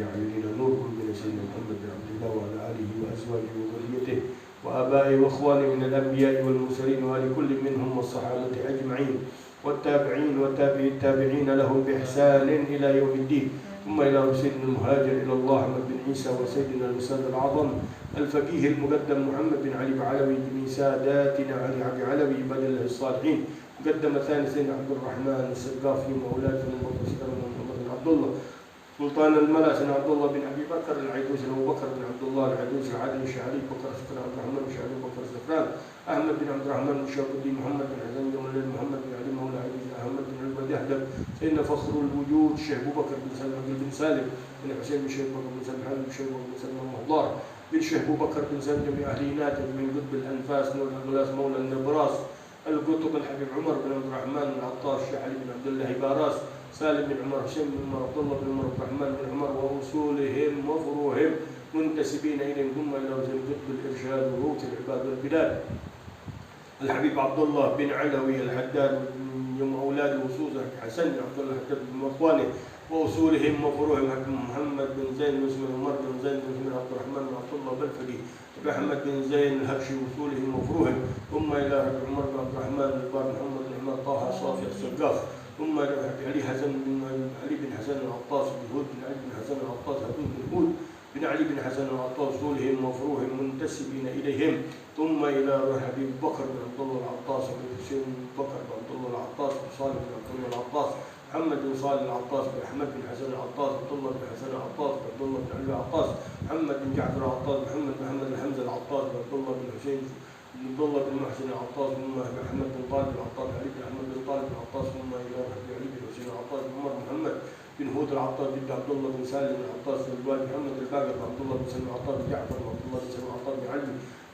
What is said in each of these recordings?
أعيننا نور قلوبنا سيدنا محمد بن عبد الله وعلى آله وأزواجه وذريته وآبائه وإخوانه من الأنبياء والمرسلين وآل كل منهم والصحابة أجمعين والتابعين وتابعي التابعين لهم بإحسان إلى يوم الدين. ثم إلى سيدنا المهاجر إلى الله أحمد بن عيسى وسيدنا الأستاذ الأعظم الفقيه المقدم محمد بن علي بعلوي من ساداتنا علي علوي بدل الله الصالحين. مقدم ثاني سيدنا عبد الرحمن السقافي وأولاد محمد بن عبد الله سلطان الملا سيدنا عبد الله بن أبي بكر العيدوس أبو بكر بن عبد الله العيدوس العدل الشعري بكر سكران عبد الرحمن الشعري بكر سكران أحمد بن عبد الرحمن بن شهاب الدين محمد بن حسن جمال محمد بن علي مولى عيدوس أحمد بن علي دهدب سيدنا فخر الوجود الشيخ أبو بكر بن سلمة بن سالم بن حسين بن شيخ بكر بن سلمة بن شيخ بن سلمة مهضار بن شيخ أبو بكر بن سلمة بن أهل ناتج من قطب الأنفاس نور الغلاس مولى النبراس القطب الحبيب عمر بن عبد الرحمن العطاش الشيخ علي بن عبد الله باراس سالم بن عمر حسين بن عمر عبد الله بن عمر عبد الرحمن بن عمر ووصولهم وفروهم منتسبين إليهم ثم إلى وزير قطب الإرشاد وروث العباد والبلاد الحبيب عبد الله بن علوي الحداد يوم أولاده وصوصه حسن عبد الله الحداد بن أخوانه ووصولهم وفروهم محمد بن زين بن عمر بن زين بن عبد الرحمن بن عبد الله بن فقيه محمد بن زين الهبشي وصولهم وفروهم ثم إلى عمر بن عبد الرحمن البار محمد بن عمر طه صافي السقاف ثم علي حسن بن علي بن حسن العطاس بن هود بن علي بن حسن العطاس هارون بن هود بن علي بن حسن العطاس وصولهم وفروهم منتسبين إليهم ثم إلى حبيب بكر بن عبد الله العطاس بن حسين بكر بن عبد الله العطاس بن صالح بن عبد الله العطاس محمد بن صالح العطاس بن أحمد بن حسن العطاس عبد الله بن حسن العطاس عبد الله بن علي العطاس محمد بن جعفر العطاس محمد بن محمد الحمزة العطاس عبد الله بن حسين عبد الله بن محسن العطاس ثم أحمد بن طالب العطاس علي بن أحمد بن طالب العطاس ثم إلى علي بن حسين العطاس عمر محمد بن هود العطاس بن عبد الله بن سالم العطاس بن الوالد محمد الباقر بن عبد الله بن سلم العطاس بن جعفر بن عبد الله بن سلم العطاس بن علي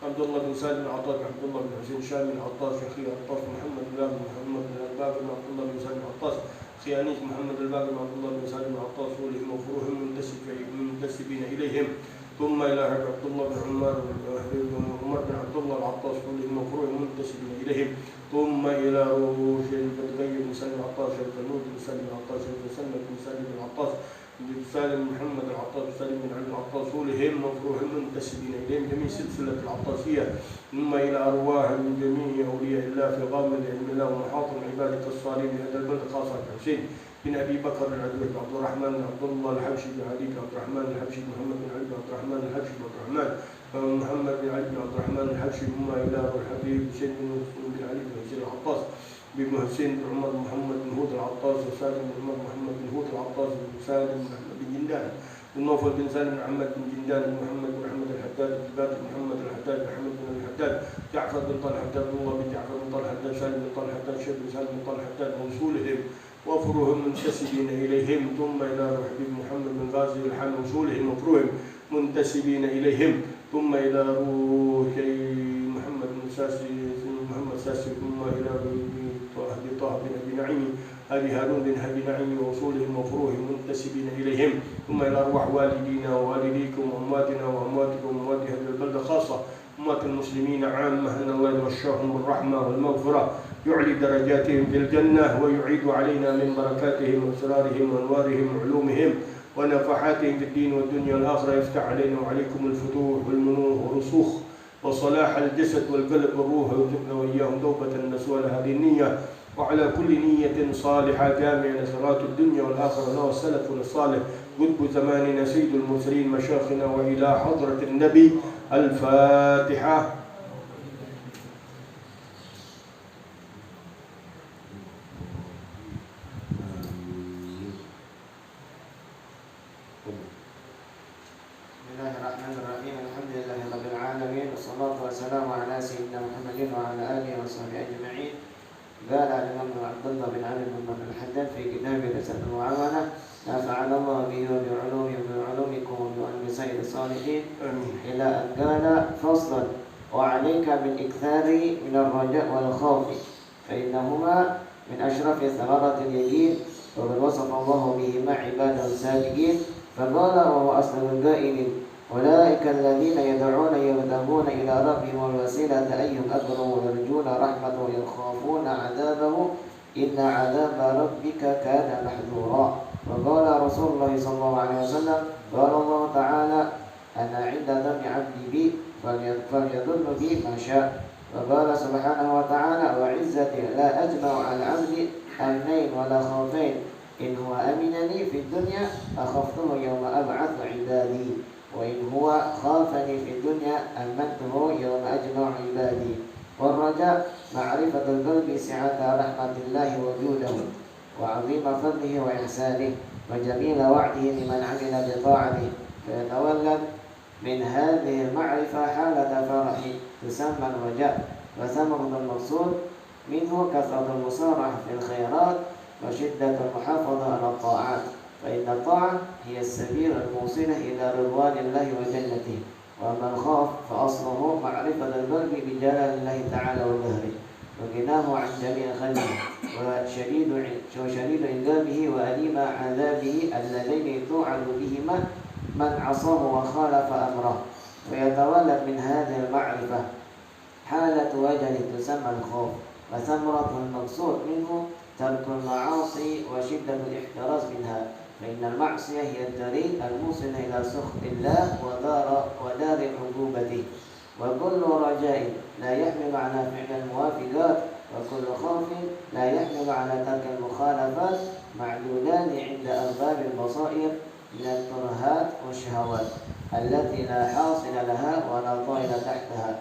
عبد الله بن سالم العطاس بن عبد الله بن حسين شامي العطاس شيخي العطاس محمد بن محمد بن الباقر بن عبد الله بن سالم العطاس خيانيس محمد الباقر بن عبد الله بن سالم العطاس ولهم وفروهم منتسبين إليهم ثم إلى عبد الله بن عمر بن عبد الله العطاس ولهم وفروهم منتسبين إليهم ثم إلى روش بن غير بن سالم العطاس شيخ النور بن سالم العطاس شيخ سلمة بن سالم العطاس بن سالم محمد العطاس سالم بن علي العطاس ولهم وفروهم منتسبين إليهم جميع سلسلة العطاسية ثم إلى أرواح من جميع أولياء الله في غامض علم الله ومحاطم عبادة الصالحين هذا البلد خاصة حسين بن أبي بكر العدوي عبد الرحمن بن عبد الله الحبشي بن علي بن عبد الرحمن الحبشي محمد بن علي بن عبد الرحمن الحبشي بن عبد الرحمن محمد بن علي بن عبد الرحمن الحبشي ثم إلى الحبيب حسين بن علي بن حسين العطاس بن حسين بن عمر محمد بن هود العطاس وسالم بن عمر محمد بن هود العطاس بن سالم بن محمد بن جندان بن نوفل بن سالم بن محمد بن جندان بن محمد بن أحمد الحداد بن باتر محمد الحداد بن محمد بن الحداد جعفر بن طلحة الحداد الله بن جعفر بن طلحة الحداد سالم بن طلحة الحداد شيخ بن سالم بن طلحة الحداد وصولهم وفروهم منتسبين إليهم ثم إلى حبيب محمد بن غازي الحال وصولهم وفروهم منتسبين إليهم ثم إلى روح محمد بن ساسي محمد ساسي ثم إلى طه بن أبي نعيم أبي هارون بن أبي نعيم ووصولهم وفروهم منتسبين إليهم ثم إلى أرواح والدينا ووالديكم وأمواتنا وأمواتكم وأموات هذه البلدة خاصة أموات المسلمين عامة أن الله يغشاهم بالرحمة والمغفرة يعلي درجاتهم في الجنة ويعيد علينا من بركاتهم وأسرارهم وأنوارهم وعلومهم ونفحاتهم في الدين والدنيا والآخرة يفتح علينا وعليكم الفتوح والمنوح والرسوخ وصلاح الجسد والقلب والروح ويرزقنا وإياهم توبة نسوى هذه النية وعلى كل نية صالحة جامعة صراط الدنيا والآخرة والسلف الصالح قطب زماننا سيد المرسلين مشايخنا وإلى حضرة النبي الفاتحة. والسلام على سيدنا محمد وعلى آله وصحبه أجمعين. قال الإمام عبد الله بن علي بن الحداد في كتابه رسالة المعاونة نفعنا الله به وبعلومكم وبعلم سيد الصالحين إلى أن قال فصلا وعليك بالإكثار من الرجاء والخوف فإنهما من أشرف ثمرة اليقين وقد وصف الله بهما عباده الصالحين فقال وهو أصل القائل أولئك الذين يدعون يبتغون إلى ربهم الوسيلة أيهم أقرب ويرجون رحمته ويخافون عذابه إن عذاب ربك كان محذورا. وقال رسول الله صلى الله عليه وسلم قال الله تعالى أنا عند ظن عبدي بي فليظن بي ما شاء. وقال سبحانه وتعالى وعزتي لا أجمع على العبد أمنين ولا خوفين إن هو أمنني في الدنيا أخفته يوم أبعث عبادي وإن هو خافني في الدنيا أمنته يوم أجمع عبادي. والرجاء معرفة القلب سعة رحمة الله وجوده وعظيم فضله وإحسانه وجميل وعده لمن عمل بطاعته فيتولد من هذه المعرفة حالة فرح تسمى الرجاء. وثمرة المقصود منه كثرة المصارعة في الخيرات وشدة المحافظة على الطاعات، فإن الطاعة هي السبيل الموصلة إلى رضوان الله وجنته. وأما الخوف فأصله معرفة القلب بجلال الله تعالى وقهره وغناه عن جميع خلقه وشديد عذابه وأليم عذابه اللذين توعد بهما من عصاه وخالف أمره. فيتولد من هذه المعرفة حالة وجل تسمى الخوف. وثمرة المقصود منه ترك المعاصي وشدة الاحتراز منها، فإن المعصية هي الطريق الموصل إلى سخط الله ودار عقوبته. وكل رجاء لا يحمل على فعل الموافقات وكل خوف لا يحمل على ترك المخالفات معدودان عند أرباب البصائر من الترهات والشهوات التي لا حاصل لها ولا طائل تحتها،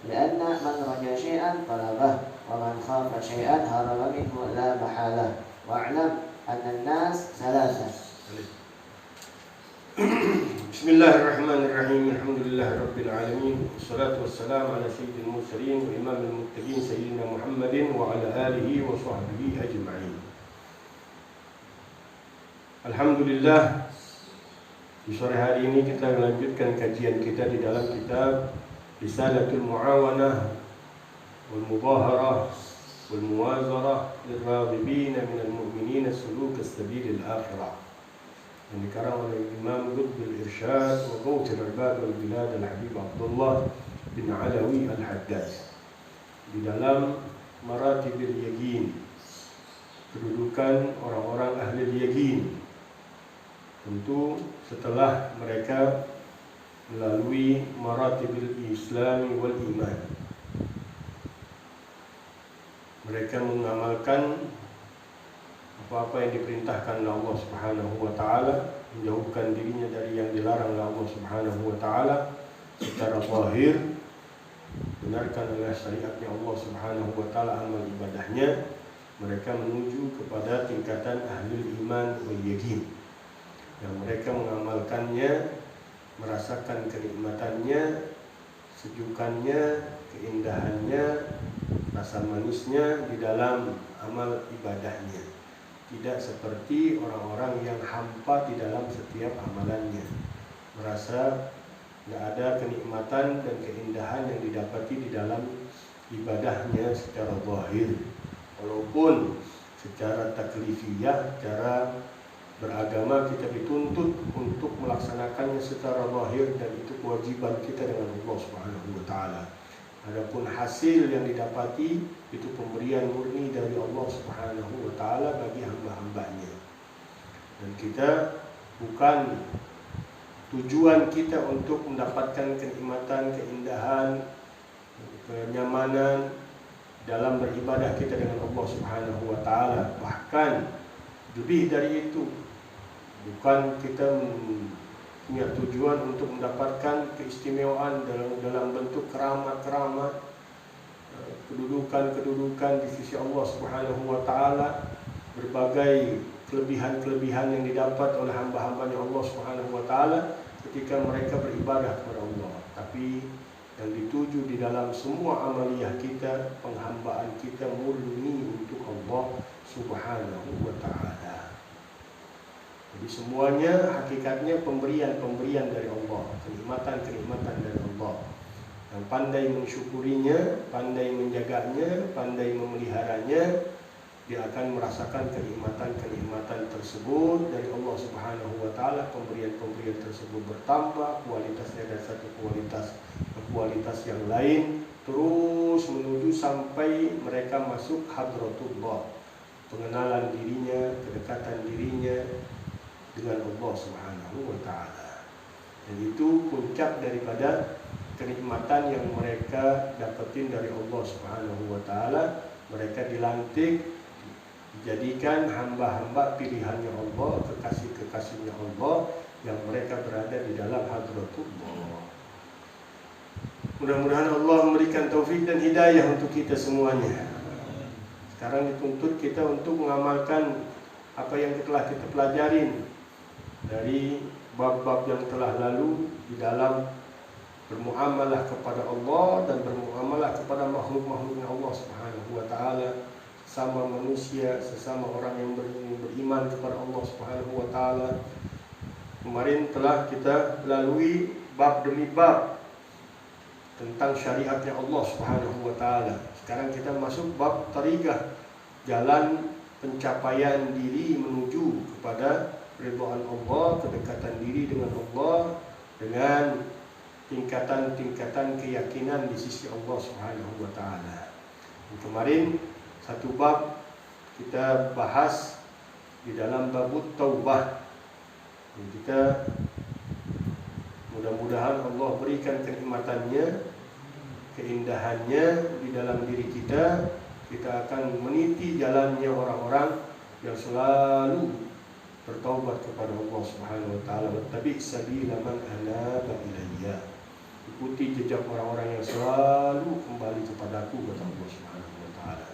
لأن من رجا شيئا طلبه ومن خاف شيئا هرب منه لا محالة. واعلم أن الناس ثلاثة. بسم الله الرحمن الرحيم. الحمد لله رب العالمين والصلاة والسلام على سيد المرسلين وإمام المتقين سيدنا محمد وعلى آله وصحبه أجمعين. Alhamdulillah, di sore hari ini kita melanjutkan kajian kita di dalam kitab Risalatul Muawanah wal Mubaharah wal Muwazarah lirraghibin minal mu'minin suluk as-sabil al-akhirah yang dikarang oleh Imam Qutbul Irsyad wa Qawt al-Ibad wal Bilad al-Habib Abdullah bin Alawi al-Haddad di dalam Maratibil Yaqin, kedudukan orang-orang ahli yaqin. Tentu setelah mereka melalui maratibil Islam wal iman, mereka mengamalkan apa-apa yang diperintahkan oleh Allah Subhanahu wa taala, menjauhkan dirinya dari yang dilarang oleh Allah Subhanahu wa taala secara zahir, benarkan oleh syariatnya Allah Subhanahu wa taala amal ibadahnya. Mereka menuju kepada tingkatan ahlul iman wal yaqin, yang mereka mengamalkannya, merasakan kenikmatannya, sejukannya, keindahannya, rasa manisnya di dalam amal ibadahnya. Tidak seperti orang-orang yang hampa di dalam setiap amalannya, merasa tidak ada kenikmatan dan keindahan yang didapati di dalam ibadahnya secara zahir. Walaupun secara taklifiyah, secara beragama kita dituntut untuk melaksanakannya secara zahir, dan itu kewajiban kita dengan Allah Subhanahu wa taala. Adapun hasil yang didapati itu pemberian murni dari Allah Subhanahu wa taala bagi hamba-hambanya. Dan kita bukan tujuan kita untuk mendapatkan kenikmatan, keindahan, kenyamanan dalam beribadah kita dengan Allah Subhanahu wa taala. Bahkan lebih dari itu, bukan kita punya tujuan untuk mendapatkan keistimewaan dalam bentuk keramat-keramat, kedudukan-kedudukan di sisi Allah Subhanahu wa taala, berbagai kelebihan-kelebihan yang didapat oleh hamba-hambanya Allah Subhanahu wa taala ketika mereka beribadah kepada Allah. Tapi yang dituju di dalam semua amaliyah kita, penghambaan kita murni untuk Allah Subhanahu wa taala. Jadi semuanya hakikatnya pemberian-pemberian dari Allah, kenikmatan-kenikmatan dari Allah. Yang pandai mensyukurinya, pandai menjaganya, pandai memeliharanya, dia akan merasakan kenikmatan-kenikmatan tersebut dari Allah Subhanahu wa taala. Pemberian-pemberian tersebut bertambah kualitasnya dari satu kualitas ke kualitas yang lain, terus menuju sampai mereka masuk hadratullah, pengenalan dirinya, kedekatan dirinya, dengan Allah Subhanahu wa Ta'ala. Dan itu puncak daripada kenikmatan yang mereka dapetin dari Allah Subhanahu wa Ta'ala. Mereka dilantik, dijadikan hamba-hamba pilihannya Allah, kekasih-kekasihnya Allah, yang mereka berada di dalam hadratullah. Mudah-mudahan Allah memberikan taufik dan hidayah untuk kita semuanya. Sekarang dituntut kita untuk mengamalkan apa yang telah kita pelajarin dari bab-bab yang telah lalu di dalam bermuamalah kepada Allah dan bermuamalah kepada makhluk-makhluknya Allah Subhanahu wa Ta'ala, sesama manusia, sesama orang yang beriman kepada Allah Subhanahu wa Ta'ala. Kemarin telah kita lalui bab demi bab tentang syariatnya Allah Subhanahu wa Ta'ala. Sekarang kita masuk bab tariqah, jalan pencapaian diri menuju kepada ridhaan Allah, kedekatan diri dengan Allah dengan tingkatan-tingkatan keyakinan di sisi Allah Subhanahu wa Ta'ala. Kemarin satu bab kita bahas di dalam babut taubah. Kita mudah-mudahan Allah berikan kenikmatannya, keindahannya di dalam diri kita. Kita akan meniti jalannya orang-orang yang selalu bertaubat kepada Allah Subhanahu wa Ta'ala. Wattabi' sabila man anaba ilayya. Ikuti jejak orang-orang yang selalu kembali kepadaku, kata Allah Subhanahu wa Ta'ala.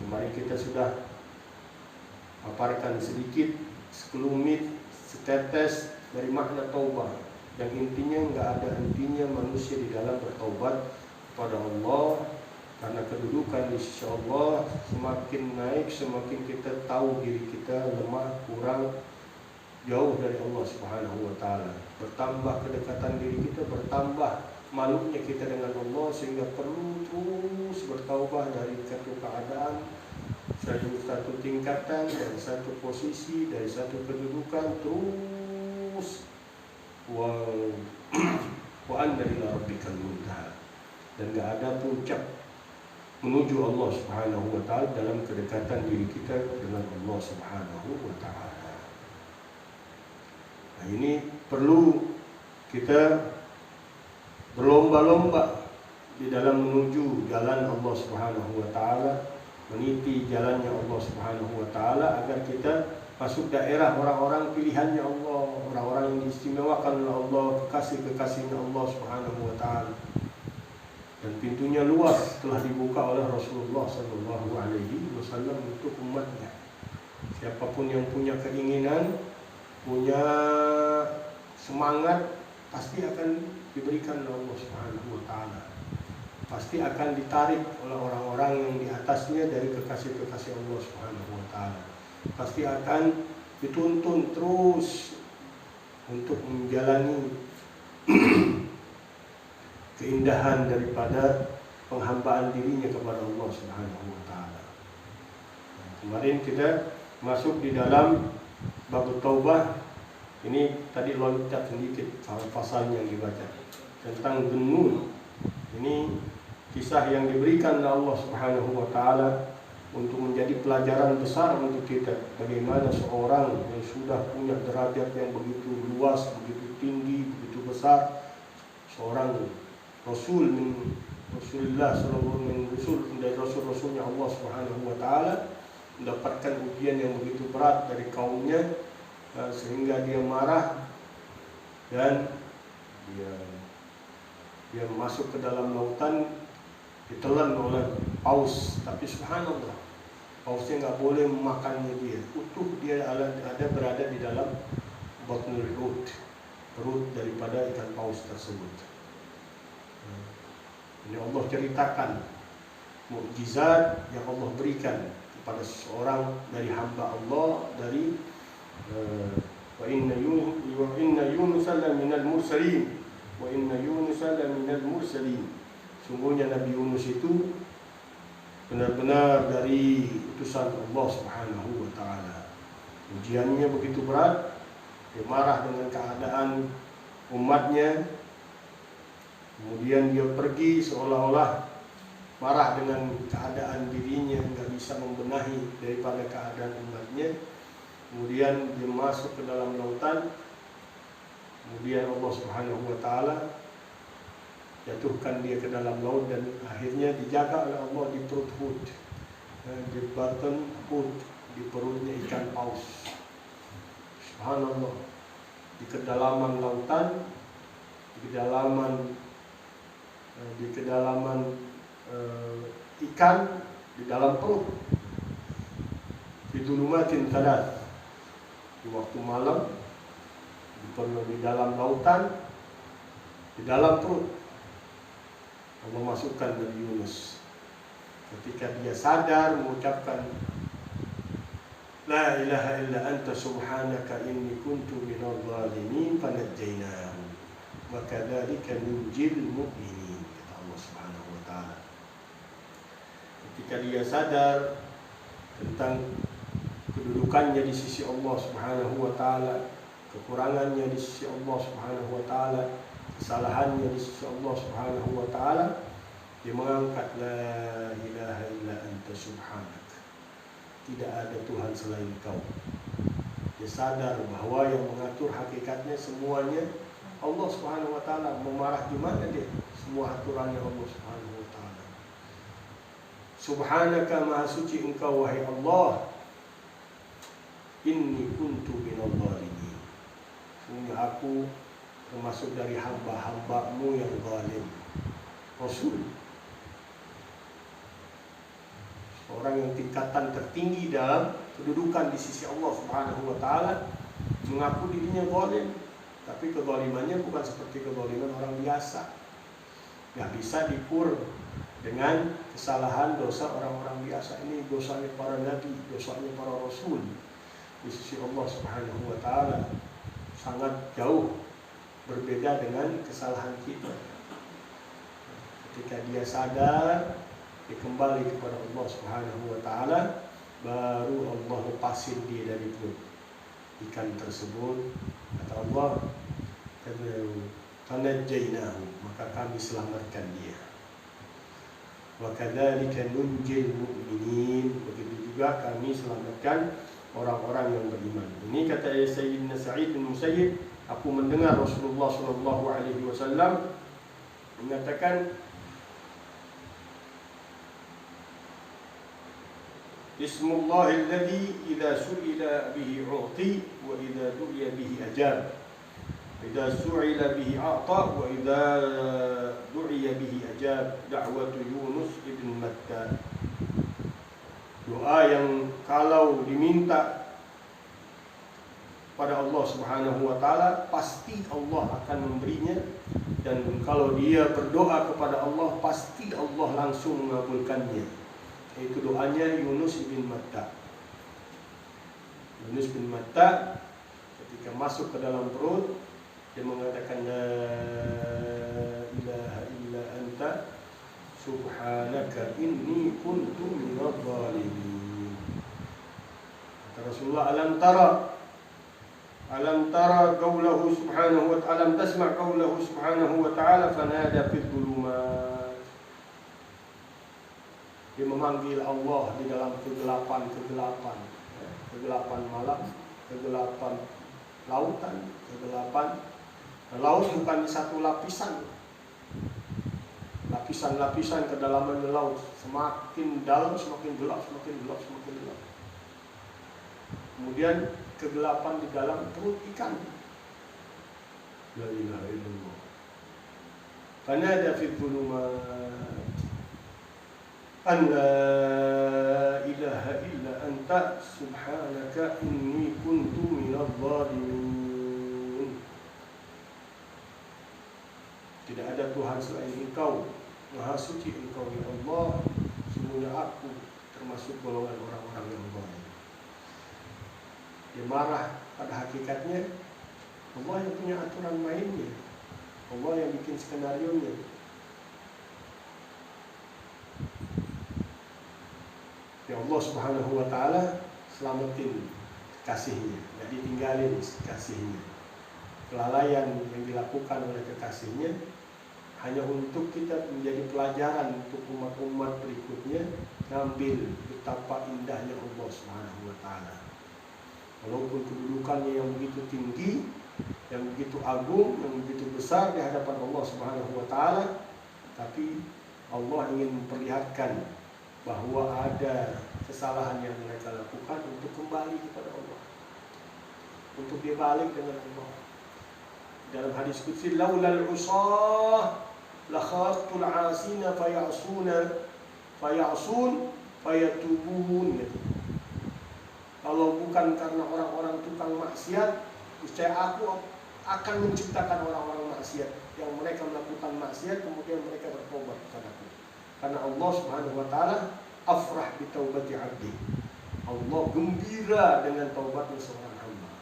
Kemarin kita sudah paparkan sedikit, sekelumit, setetes dari makna taubat. Yang intinya nggak ada hentinya manusia di dalam bertaubat kepada Allah, karena kedudukan di sisi Allah semakin naik, semakin kita tahu diri kita lemah, kurang, jauh dari Allah Subhanahu wa Ta'ala. Bertambah kedekatan diri kita, bertambah malunya kita dengan Allah, sehingga perlu terus bertaubat dari satu keadaan, satu tingkatan, dari satu posisi, dari satu kedudukan, terus wa anna ila rabbikal muntaha. Dan gak ada puncak menuju Allah Subhanahu wa Ta'ala dalam kedekatan diri kita dengan Allah Subhanahu wa Ta'ala. Nah, ini perlu kita berlomba-lomba di dalam menuju jalan Allah Subhanahu wa Ta'ala, meniti jalannya Allah Subhanahu wa Ta'ala, agar kita masuk daerah orang-orang pilihannya Allah, orang-orang yang diistimewakan oleh Allah, kekasih-kekasihnya Allah Subhanahu wa Ta'ala. Dan pintunya luas telah dibuka oleh Rasulullah Sallallahu Alaihi Wasallam untuk umatnya. Siapapun yang punya keinginan, punya semangat, pasti akan diberikan oleh Allah Subhanahu wa Ta'ala. Pasti akan ditarik oleh orang-orang yang di atasnya dari kekasih-kekasih Allah Subhanahu wa Ta'ala. Pasti akan dituntun terus untuk menjalani keindahan daripada penghambaan dirinya kepada Allah Subhanahu wa Ta'ala. Kemarin kita masuk di dalam bab taubah. Ini tadi loncat sedikit pasalnya yang dibaca tentang Dhunnun. Ini kisah yang diberikan oleh Allah Subhanahu wa Ta'ala untuk menjadi pelajaran besar untuk kita, bagaimana seorang yang sudah punya derajat yang begitu luas, begitu tinggi, begitu besar, seorang Rasul min Rasulullah sallallahu alaihi wasallam, dari Rasul-Rasulnya Allah Subhanahu wa Ta'ala, mendapatkan ujian yang begitu berat dari kaumnya, sehingga dia marah dan dia masuk ke dalam lautan, ditelan oleh paus. Tapi subhanallah, pausnya nggak boleh memakannya dia, utuh dia ada berada di dalam batnul hut, perut daripada ikan paus tersebut. Ini Allah ceritakan mukjizat yang Allah berikan kepada seorang dari hamba Allah, dari wa inna Yunus minal mursalin, wa inna Yunus minal mursalin. Sungguhnya Nabi Yunus itu benar-benar dari utusan Allah Subhanahu wa Ta'ala. Ujiannya begitu berat, dia marah dengan keadaan umatnya. Kemudian dia pergi seolah-olah marah dengan keadaan dirinya, nggak bisa membenahi daripada keadaan umatnya. kemudian dia masuk ke dalam lautan, kemudian Allah Subhanahu wa Ta'ala jatuhkan dia ke dalam laut dan akhirnya dijaga oleh Allah di perut Hud, di batn Hud, di perutnya ikan paus. Subhanallah, di kedalaman lautan, di kedalaman ikan, di dalam perut, di dulumatin tadat, di waktu malam, di dalam lautan, di dalam perut. Allah masukkan Nabi Yunus. Ketika dia sadar mengucapkan La ilaha illa anta subhanaka inni kuntu minadh dhalimin fanajjaynahu wa kadzalika nunjil mu'minin, kata Allah Subhanahu wa Ta'ala. Ketika dia sadar tentang kedudukannya di sisi Allah Subhanahu wa Ta'ala, kekurangannya di sisi Allah Subhanahu wa Ta'ala, kesalahannya di sisi Allah Subhanahu wa Ta'ala, dia mengangkat la ilaha illa anta subhanak, tidak ada Tuhan selain Kau. Dia sadar bahwa yang mengatur hakikatnya semuanya Allah Subhanahu wa Ta'ala. Mau marah gimana dia? Semua aturannya Allah Subhanahu wa Ta'ala. Subhanaka, maha suci Engkau wahai Allah, inni kuntu minadh dhalimin, sungguh aku termasuk dari hamba-hambamu yang zalim. Rasul, orang yang tingkatan tertinggi dalam kedudukan di sisi Allah Subhanahu wa Ta'ala, mengaku dirinya zalim, tapi kezalimannya bukan seperti kezaliman orang biasa. Gak bisa diukur dengan kesalahan dosa orang-orang biasa. Ini dosanya para nabi, dosanya para rasul di sisi Allah Subhanahu wa Ta'ala sangat jauh berbeda dengan kesalahan kita. Ketika dia sadar, dia kembali kepada Allah Subhanahu wa Ta'ala, baru Allah lepasin dia dari perut ikan tersebut. Kata Allah, fanajjaynahu, maka kami selamatkan dia. Wa kadzalika nunjil mu'minin, begitu juga kami selamatkan orang-orang yang beriman. Ini kata Sayyidina Sa'id bin Musayyib, aku mendengar Rasulullah sallallahu alaihi wasallam mengatakan, Bismillahil ladzi idza su'ila bihi 'uti wa idza du'iya bihi ajab. Idza su'ila bihi a'ta wa idza du'iya bihi ajab. Da'watu Yunus ibn Matta. Doa yang kalau diminta pada Allah Subhanahu wa Ta'ala, pasti Allah akan memberinya, dan kalau dia berdoa kepada Allah, pasti Allah langsung mengabulkannya. Itu doanya Yunus bin Matta. Yunus bin Matta ketika masuk ke dalam perut, dia mengatakan la ilaha illa anta subhanaka inni kuntu minadh dhalimin. Kata Rasulullah, alam tara qaulahu subhanahu wa ta'ala, alam tasma' qaulahu subhanahu wa ta'ala fanada fid dhulumat. Dia memanggil Allah di dalam kegelapan malam, kegelapan lautan, kegelapan laut bukan satu lapisan, lapisan-lapisan kedalaman laut, semakin dalam semakin gelap, semakin gelap, semakin gelap. Kemudian kegelapan di dalam perut ikan. La ilaha illallah. Fanada fi dhulumat an la ilaha illa anta subhanaka inni kuntu minadh dhalimin. Tidak ada Tuhan selain Engkau, maha suci Engkau ya Allah, sesungguhnya aku termasuk golongan orang-orang yang zalim. Dia marah, pada hakikatnya Allah yang punya aturan mainnya, Allah yang bikin skenarionya. Ya Allah Subhanahu wa Ta'ala selamatin kekasihnya, tidak ditinggalin kekasihnya. Kelalaian yang dilakukan oleh kekasihnya hanya untuk kita menjadi pelajaran untuk umat-umat berikutnya, ngambil betapa indahnya Allah Subhanahu wa Ta'ala. Walaupun kedudukannya yang begitu tinggi, yang begitu agung, yang begitu besar di hadapan Allah Subhanahu wa taala, tapi Allah ingin memperlihatkan bahwa ada kesalahan yang mereka lakukan untuk kembali kepada Allah, untuk dia balik dengan Allah. Dalam hadis qudsi, laulal usah la khatul asina fayasun fayatubun, gitu. Kalau bukan karena orang-orang tukang maksiat, niscaya aku akan menciptakan orang-orang maksiat yang mereka melakukan maksiat kemudian mereka bertobat kepadaku. Karena Allah Subhanahu wa taala afrah bi taubati 'abdi. Allah gembira dengan taubatnya seorang hamba.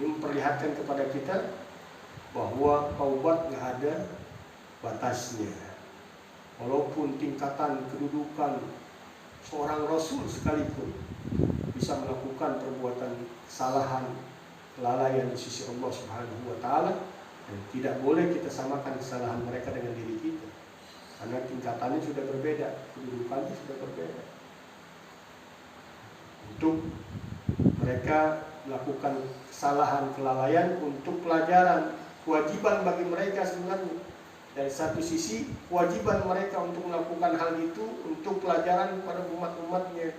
Ini memperlihatkan kepada kita bahwa taubat nggak ada batasnya. Walaupun tingkatan kedudukan seorang rasul sekalipun bisa melakukan perbuatan kesalahan, kelalaian di sisi Allah Subhanahu wa taala, dan tidak boleh kita samakan kesalahan mereka dengan diri kita. Karena tingkatannya sudah berbeda, kedudukannya sudah berbeda. Untuk mereka melakukan kesalahan, kelalaian untuk pelajaran, kewajiban bagi mereka sebenarnya. Dari satu sisi, kewajiban mereka untuk melakukan hal itu untuk pelajaran kepada umat-umatnya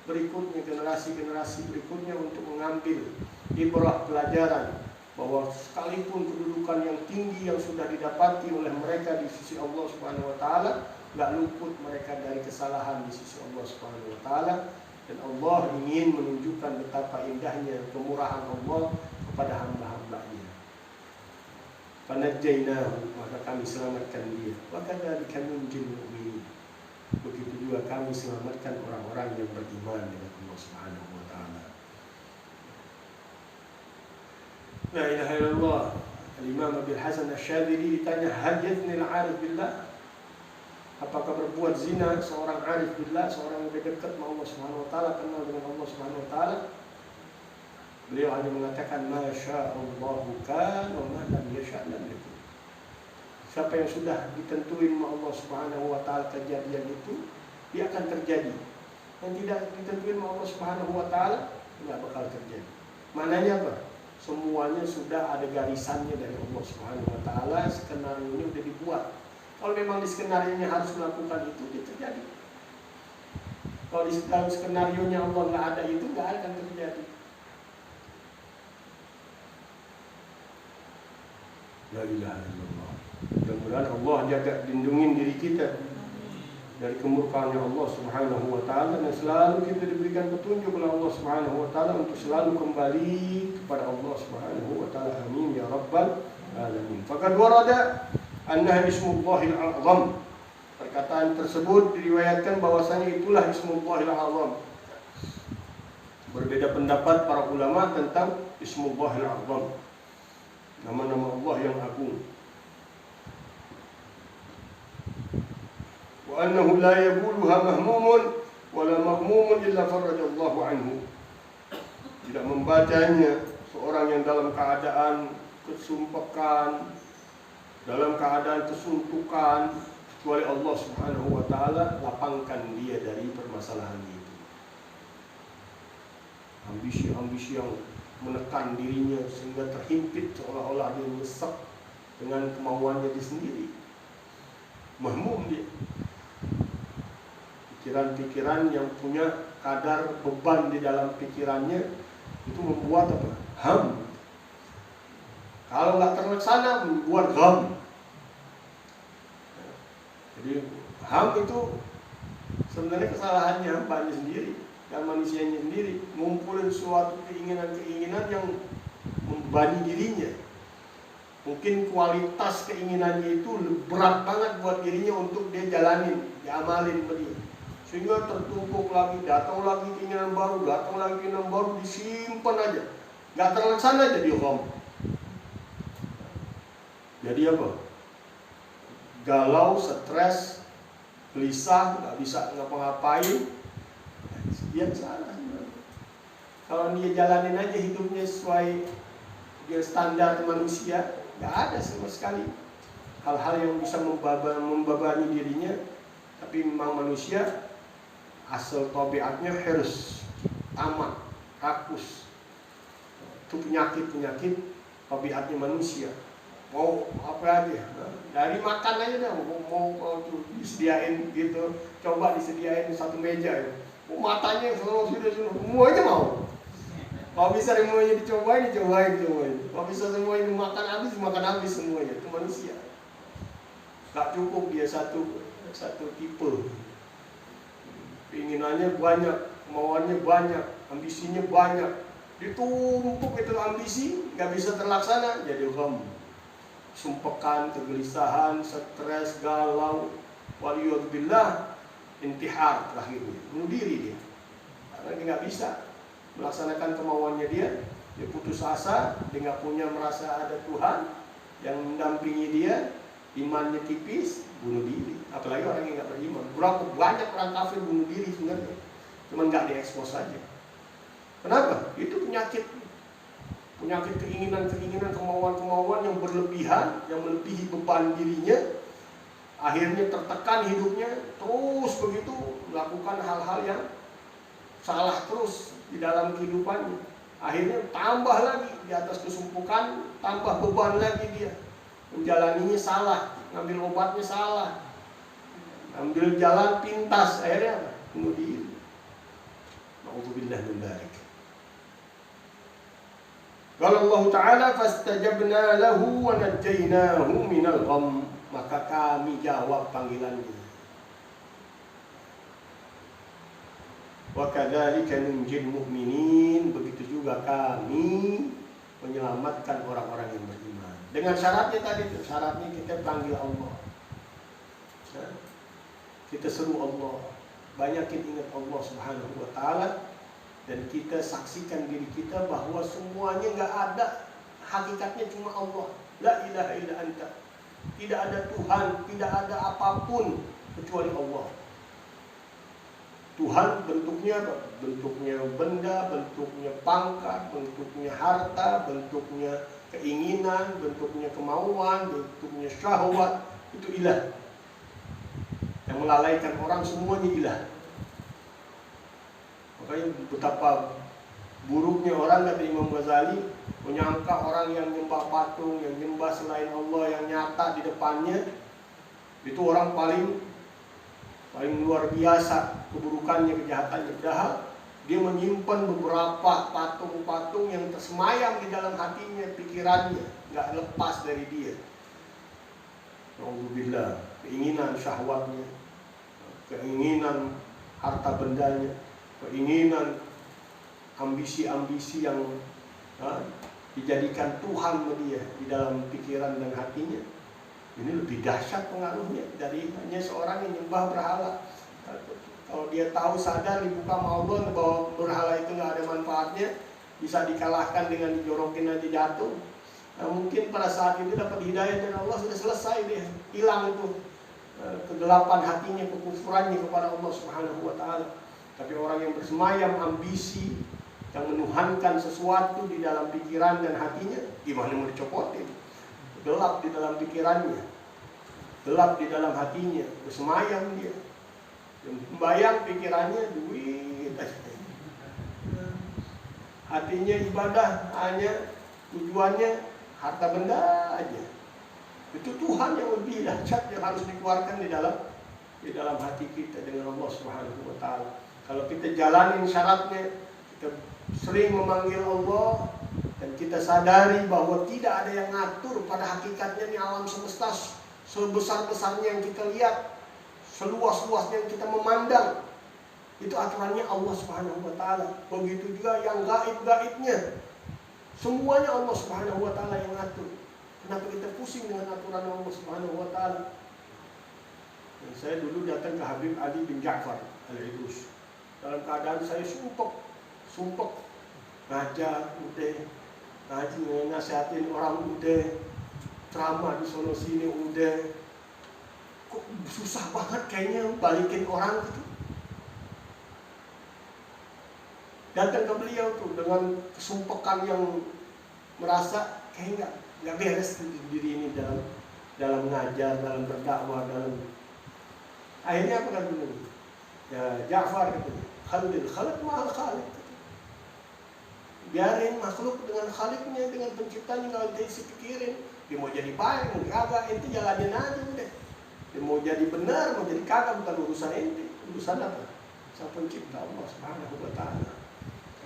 berikutnya, generasi-generasi berikutnya, untuk mengambil ibrah pelajaran bahwa sekalipun kedudukan yang tinggi yang sudah didapati oleh mereka di sisi Allah Subhanahu wa taala, enggak luput mereka dari kesalahan di sisi Allah Subhanahu wa taala. Dan Allah ingin menunjukkan betapa indahnya kemurahan Allah kepada hamba-hambanya. Fanajjainahu, maka kami selamatkan dia. Wa kadzalika nunjil mu'minin. Begitu juga kami selamatkan orang-orang yang beriman dengan Allah Subhanahu wa taala. La ilaha illallah. Al-Imam Abil Hasan Asy-Syadzili ditanya, hal yazni al-'arif billah? Apakah berbuat zina seorang arif billah, seorang yang dekat dengan Allah Subhanahu wa taala, kenal dengan Allah Subhanahu wa taala? Beliau hanya mengatakan masya'allahu kan wa ma lam yasha' lam yakun. Siapa yang sudah ditentuin sama Allah Subhanahu wa taala kejadian itu, dia akan terjadi. Yang tidak ditentuin sama Allah Subhanahu wa taala, enggak bakal terjadi. Maknanya apa? Semuanya sudah ada garisannya dari Allah Subhanahu wa taala, skenario-nya sudah dibuat. Kalau memang di skenario-nya harus melakukan itu, dia terjadi. Kalau di dalam skenario-nya Allah nggak ada itu, nggak akan terjadi. La ilaha illallah. Mudah-mudahan Allah jaga lindungin diri kita dari kemurkaannya Allah Subhanahu wa taala, dan selalu kita diberikan petunjuk oleh Allah Subhanahu wa taala untuk selalu kembali kepada Allah Subhanahu wa taala. Amin ya rabbal alamin. Faqad warada annaha ismullahil a'zam. Perkataan tersebut diriwayatkan bahwasanya itulah ismullahil a'zam. Berbeda pendapat para ulama tentang ismullahil a'zam, nama-nama Allah yang agung. Wa annahu la yaquluha mahmumun wa la mahmumun illa farajallahu anhu. Tidak membacanya seorang yang dalam keadaan kesumpakan, dalam keadaan kesuntukan, kecuali Allah Subhanahu wa taala lapangkan dia dari permasalahan itu. Ambisi-ambisi yang menekan dirinya sehingga terhimpit seolah-olah dia nyesek dengan kemauannya dia sendiri. Mahmum dia. Pikiran-pikiran yang punya kadar beban di dalam pikirannya itu membuat apa? Ham. Kalau nggak terlaksana membuat gham. Jadi ham itu sebenarnya kesalahannya hambanya sendiri dan manusianya sendiri, ngumpulin suatu keinginan-keinginan yang membebani dirinya. Mungkin kualitas keinginannya itu berat banget buat dirinya untuk dia jalanin, diamalin sama dia. Sehingga tertumpuk lagi, datang lagi keinginan baru, datang lagi keinginan baru, disimpan aja. Nggak terlaksana jadi gham. Jadi apa? Galau, stres, gelisah, nggak bisa ngapa-ngapain. Dia salah. Kalau dia jalanin aja hidupnya sesuai dia standar manusia, nggak ada sama sekali hal-hal yang bisa membebani dirinya. Tapi memang manusia asal tabiatnya hirs, tamak, rakus. Itu penyakit tabiatnya manusia. Mau apa aja, dari makan aja dah, mau disediain gitu, coba disediain satu meja ya. Matanya sudah semuanya mau. Kalau bisa semuanya dicobain. Kalau bisa semuanya makan habis semuanya. Itu manusia. Gak cukup dia satu tipe. Keinginannya banyak, kemauannya banyak, ambisinya banyak. Ditumpuk itu ambisi, gak bisa terlaksana, jadi gham. Sumpekan, kegelisahan, stres, galau, waliyadzubillah, intihar terakhirnya, bunuh diri dia. Karena dia nggak bisa melaksanakan kemauannya dia putus asa, dia nggak punya merasa ada Tuhan yang mendampingi dia, imannya tipis, bunuh diri. Apalagi orang yang nggak beriman. Berapa banyak orang kafir bunuh diri sebenarnya, cuma nggak diekspos saja. Kenapa? Itu penyakit keinginan, kemauan yang berlebihan, yang melebihi beban dirinya, akhirnya tertekan hidupnya, terus begitu melakukan hal-hal yang salah terus di dalam kehidupannya. Akhirnya tambah lagi di atas kesumpukan, tambah beban lagi dia. Menjalaninya salah, ngambil obatnya salah, ambil jalan pintas, akhirnya apa? Bunuh diri. Na'udzubillah min dzalik. Qala Allah Ta'ala fastajabna lahu wa najjaynahu minal gham, maka kami jawab panggilannya. Wa kadzalika nunjil mu'minin, begitu juga kami menyelamatkan orang-orang yang beriman. Dengan syaratnya tadi, syaratnya kita panggil Allah. Kita seru Allah, banyakin ingat Allah Subhanahu wa Ta'ala. Dan kita saksikan diri kita bahwa semuanya nggak ada, hakikatnya cuma Allah. La ilaha illa anta. Tidak ada Tuhan, tidak ada apapun kecuali Allah. Tuhan bentuknya apa? Bentuknya benda, bentuknya pangkat, bentuknya harta, bentuknya keinginan, bentuknya kemauan, bentuknya syahwat. Itu ilah. Yang melalaikan orang semuanya ilah. Makanya betapa buruknya orang, kata Imam Ghazali, menyangka orang yang nyembah patung, yang nyembah selain Allah, yang nyata di depannya, itu orang paling luar biasa keburukannya, kejahatannya. Padahal dia menyimpan beberapa patung-patung yang tersemayam di dalam hatinya, pikirannya, nggak lepas dari dia. Alhamdulillah, keinginan syahwatnya, keinginan harta bendanya, keinginan, ambisi-ambisi yang dijadikan Tuhan dia di dalam pikiran dan hatinya. Ini lebih dahsyat pengaruhnya dari hanya seorang yang nyembah berhala. Kalau dia tahu sadar dibuka sama Allah bahwa berhala itu nggak ada manfaatnya, bisa dikalahkan dengan dijorokin aja jatuh. Nah, mungkin pada saat itu dapat hidayah dari Allah, sudah selesai dia, hilang itu kegelapan hatinya, kekufurannya kepada Allah Subhanahu wa Ta'ala. Tapi orang yang bersemayam ambisi, yang menuhankan sesuatu di dalam pikiran dan hatinya, gimana mau dicopotin? Gelap di dalam pikirannya, gelap di dalam hatinya, bersemayam dia. Yang membayang pikirannya duit aja. Hatinya ibadah, hanya tujuannya harta benda aja. Itu Tuhan yang lebih dahsyat yang harus dikeluarkan di dalam hati kita dengan Allah Subhanahu wa Ta'ala. Kalau kita jalanin syaratnya, kita sering memanggil Allah, dan kita sadari bahwa tidak ada yang ngatur pada hakikatnya di alam semesta, sebesar-besarnya yang kita lihat, seluas-luasnya yang kita memandang, itu aturannya Allah Subhanahu wa Ta'ala. Begitu juga yang gaib-gaibnya, semuanya Allah Subhanahu wa Ta'ala yang ngatur. Kenapa kita pusing dengan aturan Allah Subhanahu wa Ta'ala? Saya dulu datang ke Habib Ali bin Ja'far Al-Idrus dalam keadaan saya sumpek, ngajar udah, ngaji nasihatin orang udah, ceramah di sono sini udah, kok susah banget kayaknya balikin orang gitu. Datang ke beliau tuh dengan kesumpekan yang merasa kayak nggak beres diri ini dalam ngajar, dalam berdakwah, dalam. Akhirnya apa kan dulu? Ya Ja'far gitu. Khalil, Khalid mahal Khalid. Biarin makhluk dengan khaliknya, dengan penciptanya, kalau ente pikirin. Dia mau jadi baik, mau kagak, ente jalanin aja udah. Dia mau jadi benar, mau jadi kagak, bukan urusan ente. Urusan apa? Sang pencipta Allah Subhanahu wa ta'ala.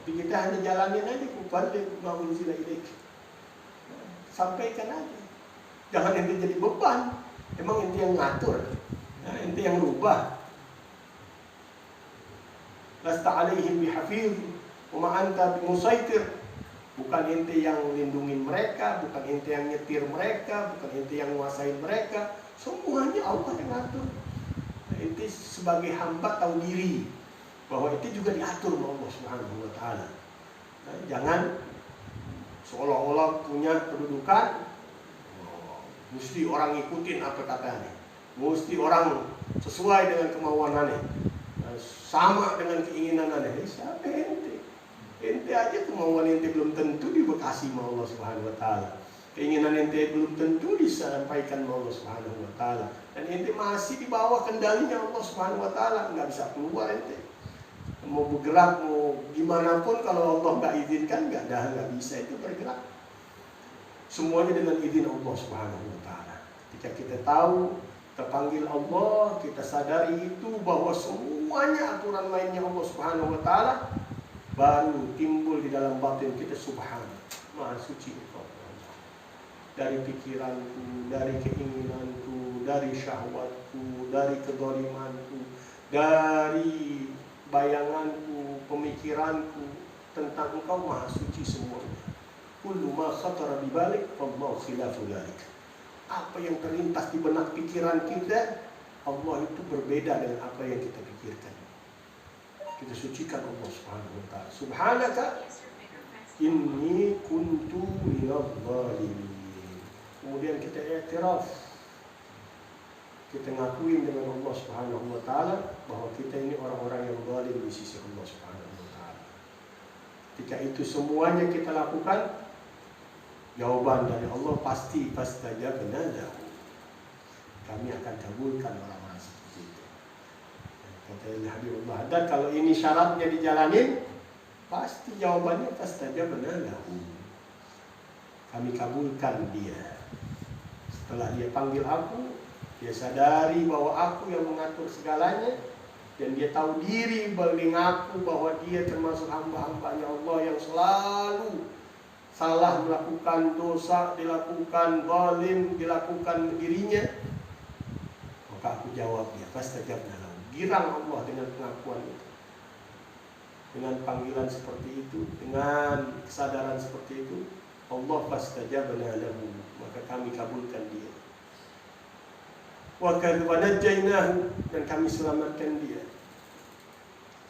Tapi kita hanya jalanin aja, kuballi ma unzila ilaik. Sampaikan aja. Jangan ente jadi beban. Emang ente yang ngatur, ente yang rubah. Lasta alaihim bihafiz wa ma anta bimusaitir. Bukan ente yang lindungin mereka, bukan ente yang nyetir mereka, bukan ente yang nguasain mereka. Semuanya Allah yang ngatur. Ente sebagai hamba tahu diri bahwa ente juga diatur oleh Allah Subhanahu wa ta'ala. Jangan seolah-olah punya kedudukan, mesti orang ngikutin apa katanya, mesti orang sesuai dengan kemauannya, sama dengan keinginannya. Siapa ente? Ente aja kemauan ente belum tentu dibekasi sama Allah Subhanahu wa ta'ala. Keinginan ente belum tentu disampaikan sama Allah Subhanahu wa ta'ala. Dan ente masih di bawah kendalinya Allah Subhanahu wa ta'ala. Nggak bisa keluar ente. Mau bergerak, mau gimana pun, kalau Allah nggak izinkan, nggak bisa itu bergerak. Semuanya dengan izin Allah Subhanahu wa ta'ala. Ketika kita tahu, terpanggil Allah, kita sadari itu bahwa semuanya aturan lainnya Allah Subhanahu wa ta'ala, baru timbul di dalam batin kita subhanallah, maha suci engkau Allah. Dari pikiranku, dari keinginanku, dari syahwatku, dari kedolimanku, dari bayanganku, pemikiranku tentang engkau maha suci semuanya. Kullu ma khatara bibalik wallahu khilafu dzalik. Apa yang terlintas di benak pikiran kita, Allah itu berbeda dengan apa yang kita pikirkan. Kita sucikan Allah Subhanahu wa ta'ala. Subhanaka inni kuntu minadh dhalimin. Kemudian kita iktiraf, kita ngakuin dengan Allah Subhanahu wa ta'ala bahwa kita ini orang-orang yang zalim di sisi Allah Subhanahu wa ta'ala. Ketika itu semuanya kita lakukan, jawaban dari Allah pasti fastajabna lahu. Kami akan kabulkan orang-orang seperti itu. Kata Habibullah, dan kalau ini syaratnya dijalanin, pasti jawabannya fastajabna lahu. Kami kabulkan dia. Setelah dia panggil aku, dia sadari bahwa aku yang mengatur segalanya, dan dia tahu diri mengaku bahwa dia termasuk hamba-hambanya Allah yang selalu salah melakukan dosa, dilakukan zalim, dilakukan dirinya. Maka aku jawab dia, fastajabna lahu. Girang Allah dengan pengakuan itu, dengan panggilan seperti itu, dengan kesadaran seperti itu. Allah fastajabna lahu, maka kami kabulkan dia. Wa najjaynahu, dan kami selamatkan dia.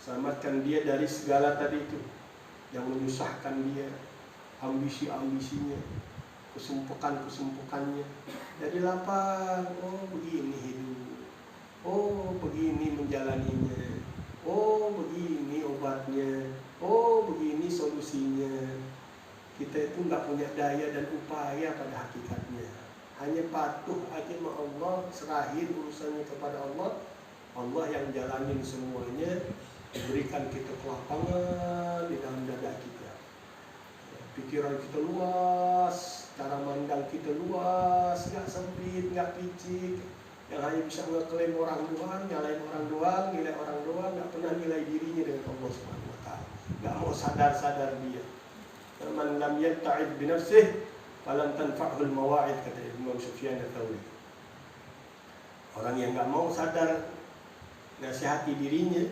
Selamatkan dia dari segala tadi itu yang menyusahkan dia, ambisi-ambisinya, kesumpukan-kesumpukannya. Jadi lapang, oh begini hidup, oh begini menjalaninya, oh begini obatnya, oh begini solusinya. Kita itu nggak punya daya dan upaya pada hakikatnya, hanya patuh aja sama Allah, serahin urusannya kepada Allah. Allah yang jalanin semuanya, berikan kita kelapangan di dalam dada kita. Pikiran kita luas, cara mandang kita luas, nggak sempit, nggak picik, yang hanya bisa ngeklaim orang doang, nyalain orang doang, nilai orang doang, nggak pernah nilai dirinya dengan Allah Subhanahu wa ta'ala. Nggak mau sadar-sadar dia. Man lam yanta'id bi nafsihi falan tanfa'ul mawa'id, kata Imam Sufyan Ats-Tsauri. Orang yang nggak mau sadar nasihati dirinya,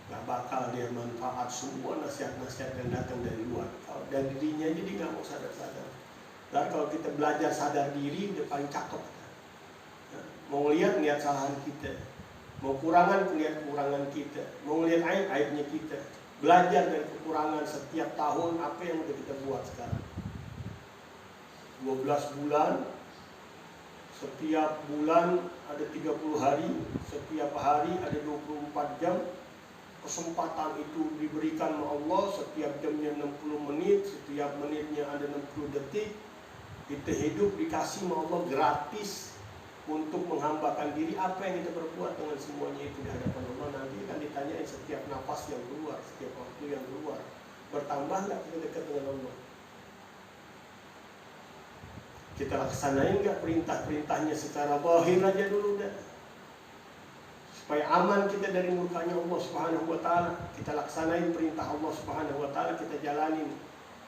nggak bakal dia manfaat semua nasihat-nasihat yang datang dari luar. Kalau dari dirinya aja dia nggak mau sadar-sadar. Dan kalau kita belajar sadar diri, udah paling cakep. Mau lihat kesalahan kita, mau kurangan lihat kekurangan kita, mau lihat aib-aibnya kita. Belajar dari kekurangan setiap tahun apa yang udah kita buat sekarang. 12 bulan, setiap bulan ada 30 hari, setiap hari ada 24 jam. Kesempatan itu diberikan oleh Allah, setiap jamnya 60 menit, setiap menitnya ada 60 detik. Kita hidup dikasih oleh Allah gratis untuk menghambakan diri. Apa yang kita berbuat dengan semuanya itu di hadapan Allah, nanti akan ditanyain setiap nafas yang keluar, setiap waktu yang keluar. Bertambah nggak kita dekat dengan Allah? Kita laksanain nggak perintah-perintahnya secara zahir aja dulu dah, supaya aman kita dari murkanya Allah Subhanahu wa Ta'ala. Kita laksanain perintah Allah Subhanahu wa Ta'ala, kita jalanin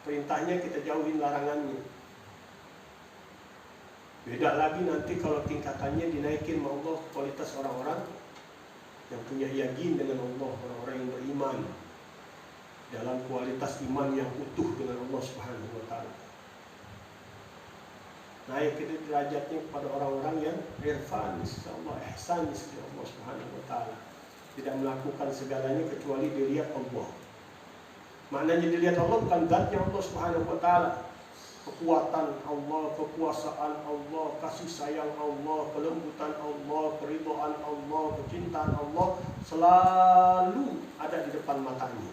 perintahnya, kita jauhin larangannya. Beda lagi nanti kalau tingkatannya dinaikin sama Allah, kualitas orang-orang yang punya yakin dengan Allah, orang-orang yang beriman dalam kualitas iman yang utuh dengan Allah Subhanahu wa Ta'ala. Naik kita derajatnya kepada orang-orang yang irfan, insyaallah ihsan di sisi Allah Subhanahu wa Ta'ala. Tidak melakukan segalanya kecuali dilihat Allah. Maknanya dilihat Allah bukan zatnya Allah Subhanahu wa Ta'ala, kekuatan Allah, kekuasaan Allah, kasih sayang Allah, kelembutan Allah, keridhaan Allah, kecintaan Allah selalu ada di depan matanya.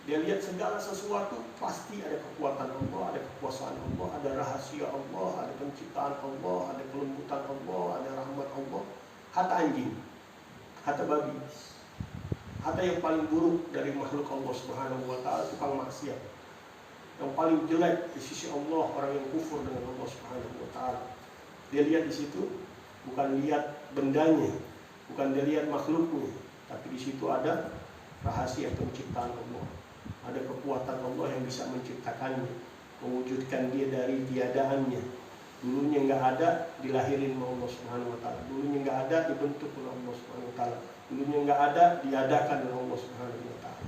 Dia lihat segala sesuatu, pasti ada kekuatan Allah, ada kekuasaan Allah, ada rahasia Allah, ada penciptaan Allah, ada kelembutan Allah, ada rahmat Allah. Hatta anjing, hatta babi, hatta yang paling buruk dari makhluk Allah Subhanahu wa Ta'ala, tukang maksiat, yang paling jelek di sisi Allah, orang yang kufur dengan Allah Subhanahu wa Ta'ala. Dia lihat di situ bukan lihat bendanya, bukan dia lihat makhluknya, tapi di situ ada rahasia penciptaan Allah. Ada kekuatan Allah yang bisa menciptakannya, mewujudkan dia dari tiadaannya. Dulunya nggak ada, dilahirin oleh Allah Subhanahu wa Ta'ala. Dulunya nggak ada, dibentuk oleh Allah Subhanahu wa Ta'ala. Dulunya nggak ada, diadakan oleh Allah Subhanahu wa Ta'ala.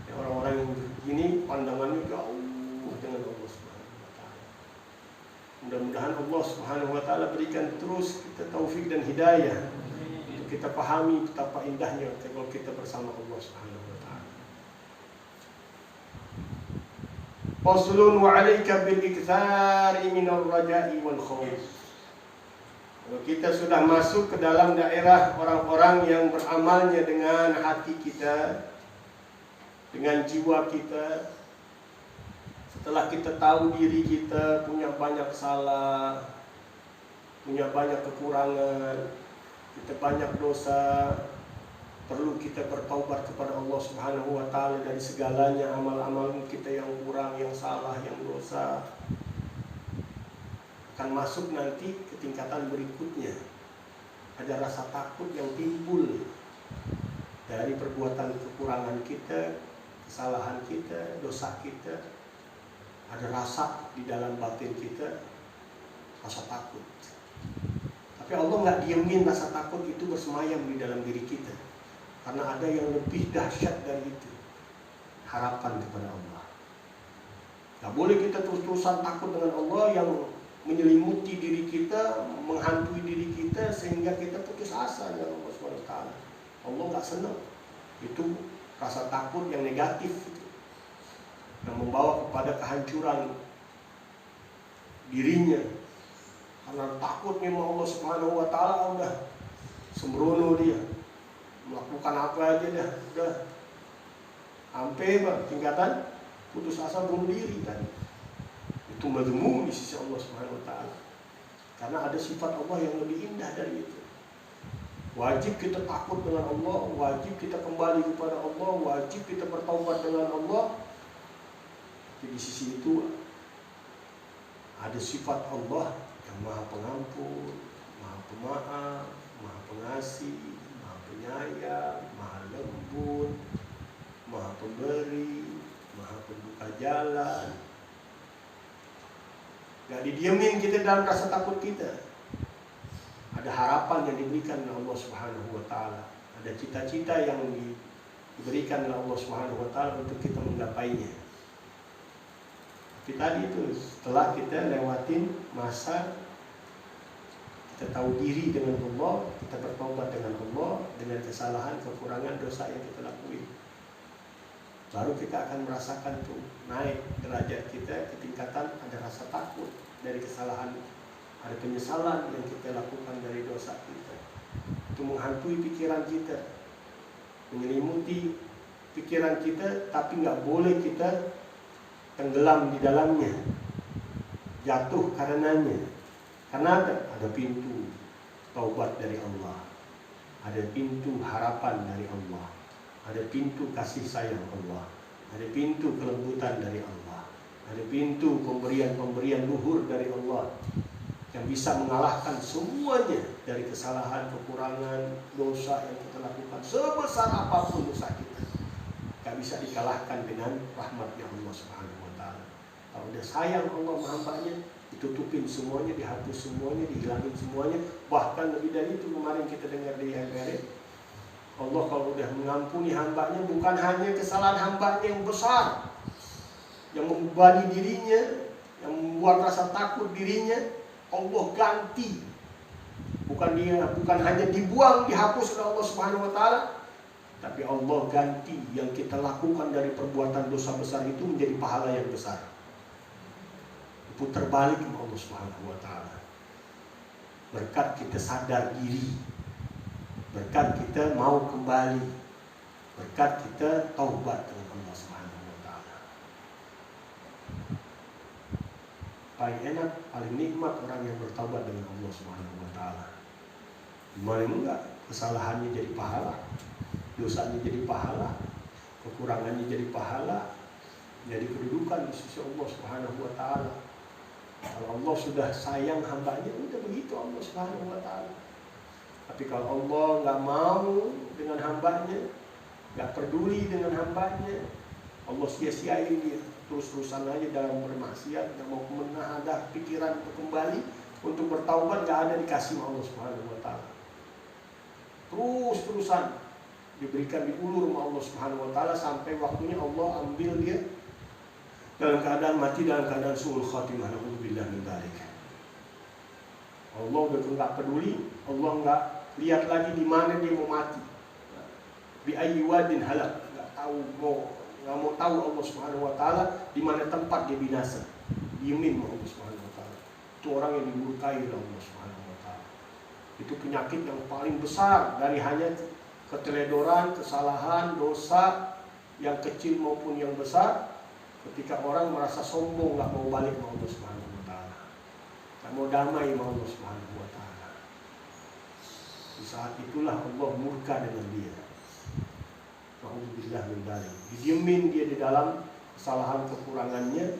Ya, orang-orang yang begini pandangannya jauh dengan Allah Subhanahu wa Ta'ala. Mudah-mudahan Allah Subhanahu wa Ta'ala berikan terus kita taufik dan hidayah untuk kita pahami betapa indahnya kalau kita bersama Allah Subhanahu wa Ta'ala. Faslun wa 'alaika bil iktsari minal raja'i wal khauf. Kalau kita sudah masuk ke dalam daerah orang-orang yang beramalnya dengan hati kita, dengan jiwa kita, setelah kita tahu diri kita punya banyak salah, punya banyak kekurangan, kita banyak dosa, perlu kita bertaubat kepada Allah Subhanahu wa Ta'ala dari segalanya amal-amal kita yang kurang, yang salah, yang dosa. Akan masuk nanti ke tingkatan berikutnya. Ada rasa takut yang timbul dari perbuatan kekurangan kita, kesalahan kita, dosa kita. Ada rasa di dalam batin kita, rasa takut. Tapi Allah nggak diemin rasa takut itu bersemayam di dalam diri kita. Karena ada yang lebih dahsyat dari itu, harapan kepada Allah. Gak boleh kita terus-terusan takut dengan Allah yang menyelimuti diri kita, menghantui diri kita sehingga kita putus asa dengan Allah SWT. Allah gak senang. Itu rasa takut yang negatif itu, yang membawa kepada kehancuran dirinya. Karena takutnya sama Allah Subhanahu wa Ta'ala, udah sembrono dia, melakukan apa aja dah, udah sampai tingkatan putus asa bunuh diri tadi. Itu mazmum di sisi Allah Subhanahu wa Ta'ala. Karena ada sifat Allah yang lebih indah dari itu. Wajib kita takut dengan Allah, wajib kita kembali kepada Allah, wajib kita bertaubat dengan Allah. Jadi di sisi itu ada sifat Allah yang Maha Pengampun, Maha Pemaaf, Maha Pengasih, penyayang, maha lembut, maha pemberi, maha pembuka jalan. Gak didiemin kita dalam rasa takut kita. Ada harapan yang diberikan oleh Allah Subhanahu wa Ta'ala. Ada cita-cita yang diberikan oleh Allah Subhanahu wa Ta'ala untuk kita menggapainya. Tapi tadi itu setelah kita lewatin masa kita tahu diri dengan Allah, kita bertobat dengan Allah, dengan kesalahan, kekurangan, dosa yang kita lakuin, baru kita akan merasakan tuh naik derajat kita ke tingkatan ada rasa takut dari kesalahan, ada penyesalan yang kita lakukan dari dosa kita. Itu menghantui pikiran kita, menyelimuti pikiran kita, tapi nggak boleh kita tenggelam di dalamnya, jatuh karenanya. Karena ada pintu taubat dari Allah, ada pintu harapan dari Allah, ada pintu kasih sayang Allah, Ada pintu kelembutan dari Allah. Ada pintu pemberian-pemberian luhur dari Allah yang bisa mengalahkan semuanya dari kesalahan, kekurangan, dosa yang kita lakukan. Sebesar apapun dosa kita, gak bisa dikalahkan dengan rahmatnya Allah Subhanahu wa Ta'ala. Kalau udah sayang Allah sama hambanya, ditutupin semuanya, dihapus semuanya, dihilangin semuanya. Bahkan lebih dari itu, kemarin kita dengar di MPR, Allah kalau udah mengampuni hambanya, bukan hanya kesalahan hambanya yang besar, yang membebani dirinya, yang membuat rasa takut dirinya, Allah ganti. Bukan hanya dibuang, dihapus oleh Allah Subhanahu wa Ta'ala, tapi Allah ganti yang kita lakukan dari perbuatan dosa besar itu menjadi pahala yang besar. Putar balik ke Allah Subhanahu wa Ta'ala. Berkat kita sadar diri, berkat kita mau kembali, berkat kita taubat dengan Allah Subhanahu wa Ta'ala. Paling enak, paling nikmat orang yang bertaubat dengan Allah Subhanahu wa Ta'ala. Gimana enggak? Kesalahannya jadi pahala, dosanya jadi pahala, kekurangannya jadi pahala, jadi kedudukan di sisi Allah Subhanahu wa Ta'ala. Kalau Allah sudah sayang hambanya, udah begitu Allah Subhanahu wa Ta'ala. Tapi kalau Allah nggak mau dengan hambanya, nggak peduli dengan hambanya, Allah sia-siain dia, terus-terusan aja dalam bermaksiat, nggak mau menahan pikiran untuk kembali, untuk bertaubat, nggak ada dikasih Allah Subhanahu wa Ta'ala. Terus-terusan diberikan diulur sama Allah Subhanahu wa Ta'ala sampai waktunya Allah ambil dia dalam keadaan mati, dalam keadaan su'ul khatimah. Na'udzubillah min dzalik. Allah udah nggak peduli, Allah nggak lihat lagi di mana dia mau mati. Bi ayyi wadin halak, nggak mau tahu Allah Subhanahu wa Ta'ala di mana tempat dia binasa. Diemin sama Allah Subhanahu wa Ta'ala. Itu orang yang dimurkai oleh Allah Subhanahu wa Ta'ala. Itu penyakit yang paling besar dari hanya keteledoran, kesalahan, dosa yang kecil maupun yang besar. Ketika orang merasa sombong, nggak mau balik sama Allah Subhanahu wa Ta'ala, nggak mau damai sama Allah Subhanahu wa Ta'ala, di saat itulah Allah murka dengan dia. Na'udzubillah min dzalik. Didiemin dia di dalam kesalahan kekurangannya,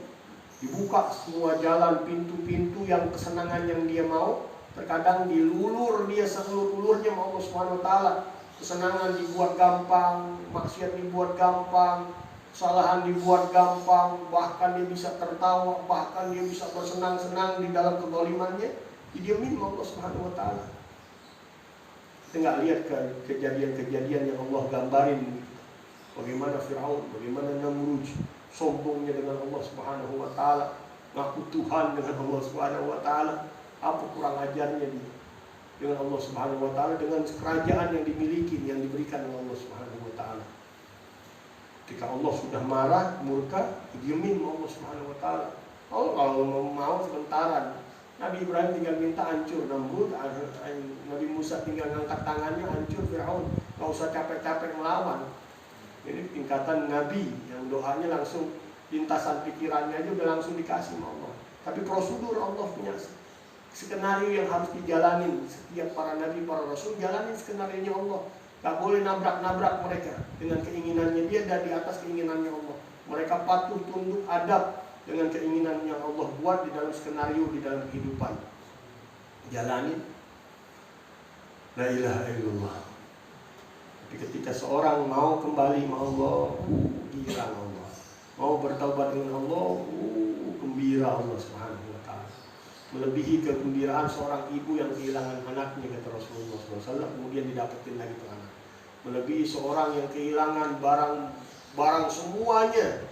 dibuka semua jalan, pintu-pintu yang kesenangan yang dia mau. Terkadang dilulur dia seluruh-ulurnya sama Allah Subhanahu wa Ta'ala. Kesenangan dibuat gampang, maksiat dibuat gampang, kesalahan dibuat gampang, bahkan dia bisa tertawa, bahkan dia bisa bersenang-senang di dalam kezalimannya, didiemin Allah Subhanahu wa Ta'ala. Kita nggak lihat kejadian-kejadian yang Allah gambarin, bagaimana Fir'aun, bagaimana Namrud sombongnya dengan Allah Subhanahu wa Ta'ala, ngaku Tuhan dengan Allah Subhanahu wa Ta'ala. Apa kurang ajarnya dia dengan Allah Subhanahu wa Ta'ala, dengan kerajaan yang dimiliki, yang diberikan oleh Allah Subhanahu wa Ta'ala. Ketika Allah sudah marah, murka, diemin Allah Subhanahu wa Ta'ala. Allah kalau mau sebentaran. Nabi Ibrahim tinggal minta hancur Namrud, Nabi Musa tinggal ngangkat tangannya, hancur Fir'aun. Gak usah capek-capek melawan. Ini tingkatan Nabi yang doanya langsung, lintasan pikirannya aja udah langsung dikasih sama Allah. Tapi prosedur Allah punya skenario yang harus dijalanin. Setiap para Nabi, para Rasul jalanin skenario Allah. Gak boleh nabrak-nabrak mereka dengan keinginannya dia dan di atas keinginannya Allah. Mereka patuh, tunduk, adab dengan keinginan yang Allah buat di dalam skenario, di dalam kehidupan. Jalani. La ilaha illallah. Tapi ketika seorang mau kembali sama Allah, girang Allah. Mau bertaubat dengan Allah, gembira Allah Subhanahu wa Ta'ala. Melebihi kegembiraan seorang ibu yang kehilangan anaknya, kata Rasulullah SAW, kemudian didapetin lagi tuh anak. Melebihi seorang yang kehilangan barang semuanya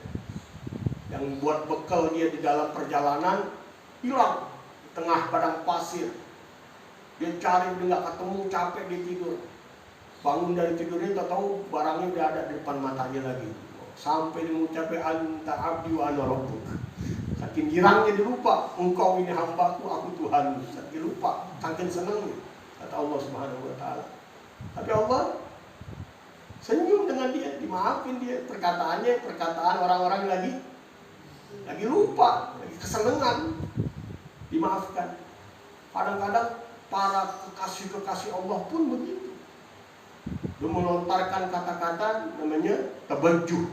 yang buat bekal dia di dalam perjalanan, hilang di tengah padang pasir. Dia cari, dia nggak ketemu, capek, dia tidur. Bangun dari tidurnya, tak tahu barangnya udah ada di depan matanya lagi. Sampai dia mengucapkan anta abdi wa ana rabbuk. Saking girangnya dia lupa, engkau ini hambaku, aku Tuhan. Saking lupa, saking senangnya, kata Allah Subhanahu wa Ta'ala. Tapi Allah senyum dengan dia, dimaafin dia. Perkataan orang-orang lagi lupa, lagi kesenangan, dimaafkan. Kadang-kadang para kekasih-kekasih Allah pun begitu. Dia melontarkan kata-kata namanya tabajuh.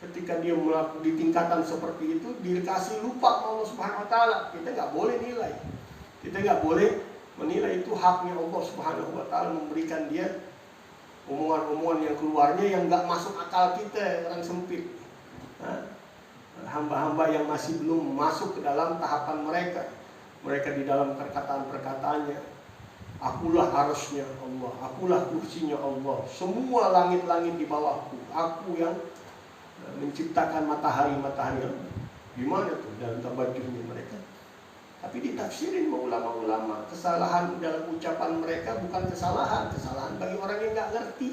ketika dia di tingkatan seperti itu dikasih lupa Allah Subhanahu Wa Taala. Kita nggak boleh nilai, kita nggak boleh menilai, itu haknya Allah Subhanahu Wa Taala memberikan dia omongan-omongan yang keluarnya yang nggak masuk akal kita, orang sempit. Hamba-hamba yang masih belum masuk ke dalam tahapan mereka di dalam perkataan-perkataannya, akulah arasnya Allah, akulah kursinya Allah, semua langit-langit di bawahku, aku yang menciptakan matahari-matahari. Gimana tuh dalam tabajuhnya mereka? Tapi ditafsirin ulama-ulama, kesalahan dalam ucapan mereka bukan kesalahan bagi orang yang nggak ngerti.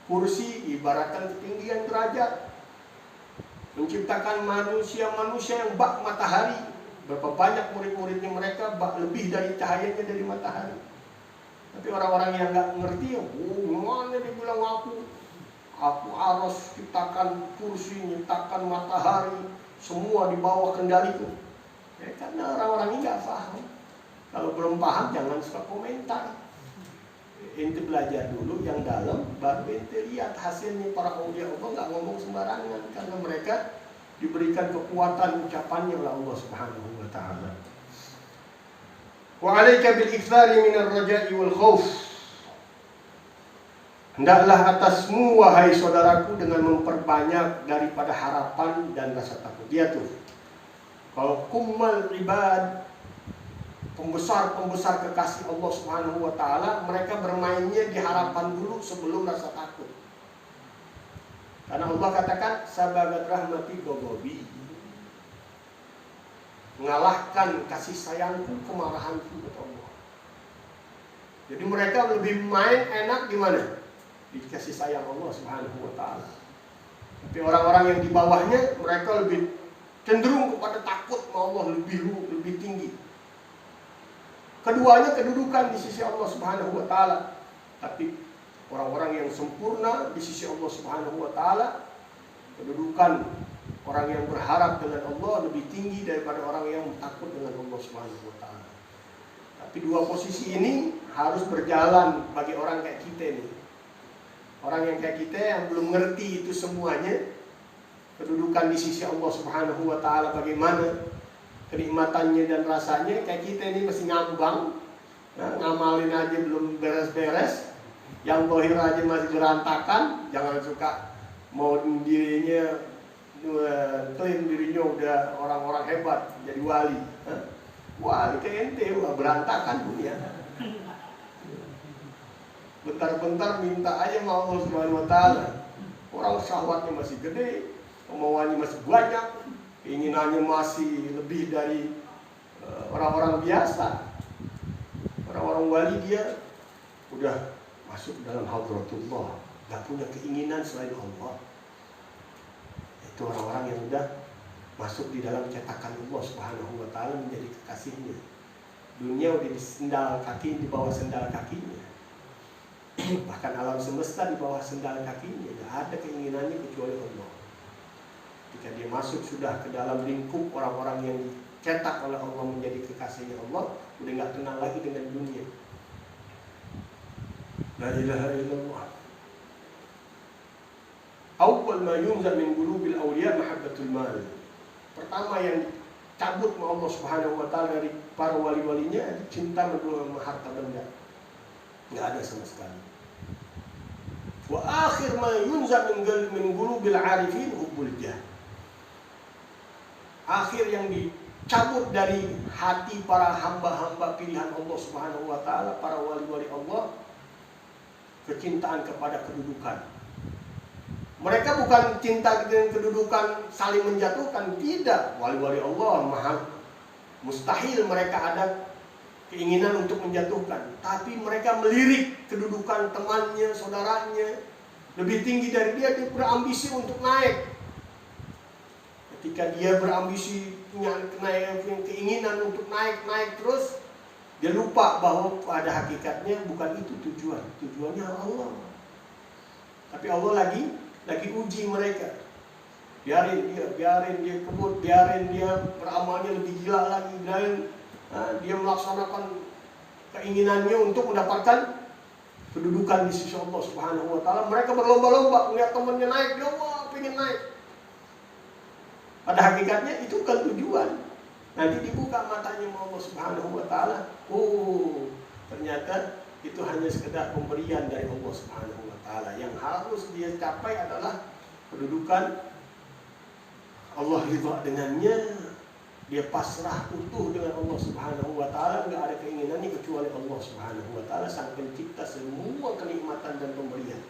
Kursi ibaratkan ketinggian derajat, menciptakan manusia yang bak matahari. Berapa banyak murid-muridnya mereka bak lebih dari cahayanya dari matahari. Tapi orang-orang yang nggak ngerti, gimana dia bilang aku aras, ciptakan kursi, ciptakan matahari, semua di bawah kendaliku. Karena orang-orang ini nggak paham. Kalau belum paham jangan suka komentar. Ente belajar dulu yang dalam, baru ente lihat hasilnya. Para aulia Allah nggak ngomong sembarangan, karena mereka diberikan kekuatan ucapannya oleh Allah Subhanahu Wa Taala. Wa 'alaika bil iktsari min ar-raja'i wal khauf. Hendaklah atasmu wahai saudaraku dengan memperbanyak daripada harapan dan rasa takut. Dia tuh, kalau kummal ibad, pembesar-pembesar kekasih Allah Subhanahu Wa Taala, mereka bermainnya di harapan dulu sebelum rasa takut. Karena Allah katakan sabagat rahmati gogobi, mengalahkan kasih sayangku kemarahanku, kata Allah. Jadi mereka lebih main enak di mana? Di kasih sayang Allah Subhanahu Wa Taala. Tapi orang-orang yang di bawahnya, mereka lebih cenderung kepada takut sama Allah, lebih tinggi. Keduanya kedudukan di sisi Allah Subhanahu Wa Taala. Tapi orang-orang yang sempurna di sisi Allah Subhanahu Wa Taala, kedudukan orang yang berharap dengan Allah lebih tinggi daripada orang yang takut dengan Allah Subhanahu Wa Taala. Tapi dua posisi ini harus berjalan bagi orang kayak kita nih. Orang yang kayak kita yang belum ngerti itu semuanya, kedudukan di sisi Allah Subhanahu Wa Taala bagaimana, kenikmatannya dan rasanya, kayak kita ini masih ngambang, ngamalin aja belum beres-beres, yang zahir aja masih berantakan. Jangan suka mau dirinya klaim dirinya udah orang-orang hebat jadi wali. Wali kayak ente berantakan dunia. Bentar-bentar minta aja sama Allah Subhanahu Wa Taala. Orang syahwatnya masih gede, kemauannya masih banyak, keinginannya masih lebih dari orang-orang biasa. Orang-orang wali dia udah masuk dalam hadratullah, gak punya keinginan selain Allah. Itu orang-orang yang udah masuk di dalam cetakan Allah Subhanahu Wa Taala menjadi kekasihnya. Dunia udah di bawah sendal kakinya. Bahkan alam semesta di bawah sendal kakinya. Gak ada keinginannya kecuali Allah. Jika dia masuk sudah ke dalam lingkup orang-orang yang dicetak oleh Allah menjadi kekasihnya Allah, udah gak kenal lagi dengan dunia. La ilaha illallah. Awwal ma yunza min qulubil awliya mahabbatul mal. Pertama yang dicabut sama Allah Subhanahu Wa Taala dari para wali-walinya, cinta sama harta benda. Nggak ada sama sekali. Wa akhir ma yunza min qulubil arifin hubbul jah. Akhir yang dicabut dari hati para hamba-hamba pilihan Allah Subhanahu Wa Taala, para wali-wali Allah, kecintaan kepada kedudukan. Mereka bukan cinta dengan kedudukan saling menjatuhkan, tidak. Wali-wali Allah mustahil mereka ada keinginan untuk menjatuhkan. Tapi mereka melirik kedudukan temannya, saudaranya, lebih tinggi dari dia berambisi untuk naik. Ketika dia berambisi, punya keinginan untuk naik terus, dia lupa bahwa pada hakikatnya bukan itu tujuan. Tujuannya Allah. Tapi Allah lagi uji mereka. Biarin dia kebut, biarin dia beramalnya lebih gila lagi, biarin dia melaksanakan keinginannya untuk mendapatkan kedudukan di sisi Allah Subhanahu wa taala. Mereka berlomba-lomba melihat temannya naik, dia wah pengen naik. Pada hakikatnya itu kan tujuan. Nanti dibuka matanya Allah Subhanahu wa taala. Oh, ternyata itu hanya sekedar pemberian dari Allah Subhanahu wa taala. Yang harus dia capai adalah kedudukan Allah ridha dengannya. Dia pasrah utuh dengan Allah Subhanahu wa taala, enggak ada keinginannya kecuali Allah Subhanahu wa taala, sang pencipta semua kenikmatan dan pemberian.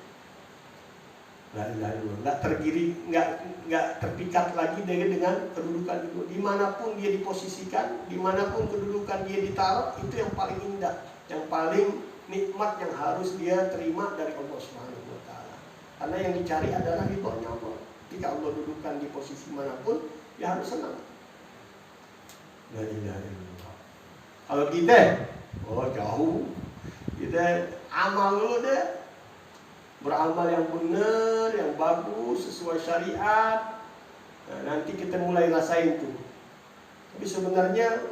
La ilaha illallah, enggak tergiri, enggak terpikat lagi dengan kedudukan itu. Dimanapun dia diposisikan, dimanapun kedudukan dia ditaruh, itu yang paling indah, yang paling nikmat yang harus dia terima dari Allah Subhanahu wa taala. Karena yang dicari adalah ridhonya Allah. Ketika Allah dudukkan di posisi manapun, dia harus senang. La ilaha illallah. Kalau kita, oh jauh. Kita amal dulu deh. Beramal yang benar, yang bagus, sesuai syariat. Nah, nanti kita mulai rasain tuh. Tapi sebenarnya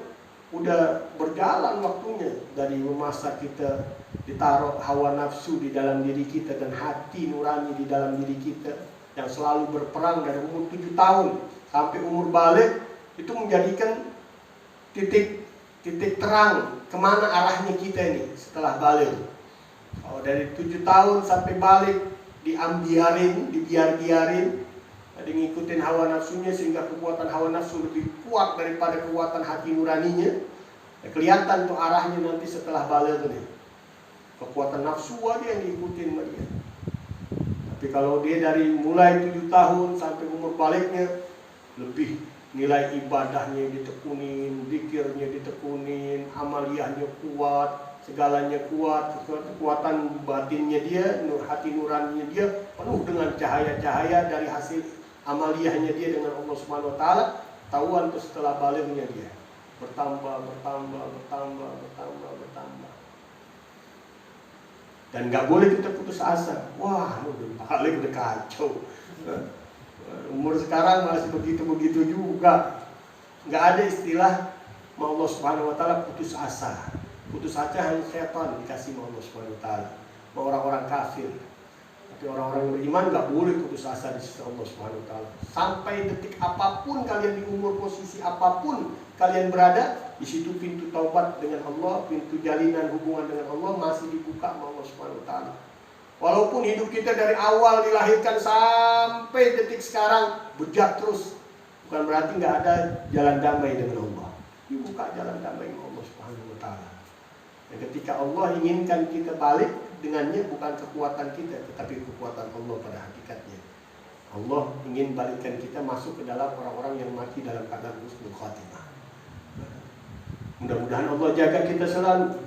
udah berjalan waktunya dari masa kita ditaruh hawa nafsu di dalam diri kita dan hati nurani di dalam diri kita yang selalu berperang dari umur 7 tahun sampai umur balik, itu menjadikan titik terang kemana arahnya kita ini setelah balik. Oh, dari 7 tahun sampai balik dibiarin, ada ngikutin hawa nafsunya sehingga kekuatan hawa nafsu lebih kuat daripada kekuatan hati nuraninya. Ya, kelihatan tuh arahnya nanti setelah balik nih. Kekuatan nafsu aja yang diikutin sama dia. Tapi kalau dia dari mulai 7 tahun sampai umur baliknya, lebih nilai ibadahnya ditekunin, zikirnya ditekunin, amaliyahnya kuat, segalanya kuat, kekuatan batinnya dia, hati nuraninya dia penuh dengan cahaya-cahaya dari hasil amaliyahnya dia dengan Allah Subhanahu wa taala. Tahuan tuh setelah baliknya dia bertambah. Dan nggak boleh kita putus asa. Wah, udah balik udah kacau. Umur sekarang masih begitu juga. Nggak ada istilah Allah Subhanahu wa taala putus asa. Putus asa hanya setan dikasih Allah Subhanahu wa taala. Orang-orang kafir. Tapi orang-orang yang beriman nggak boleh putus asa di sisi Allah Subhanahu wa taala. Sampai detik apapun kalian di umur posisi apapun kalian berada, di situ pintu taubat dengan Allah, pintu jalinan hubungan dengan Allah masih dibuka sama Allah Subhanahu wa taala. Walaupun hidup kita dari awal dilahirkan sampai detik sekarang bejat terus, bukan berarti nggak ada jalan damai dengan Allah. Dibuka jalan damai dengan Allah Subhanahu wa taala. Dan ketika Allah inginkan kita balik dengannya, bukan kekuatan kita, tetapi kekuatan Allah pada hakikatnya. Allah ingin balikkan kita masuk ke dalam orang-orang yang mati dalam keadaan husnul khatimah. Mudah-mudahan Allah jaga kita selalu.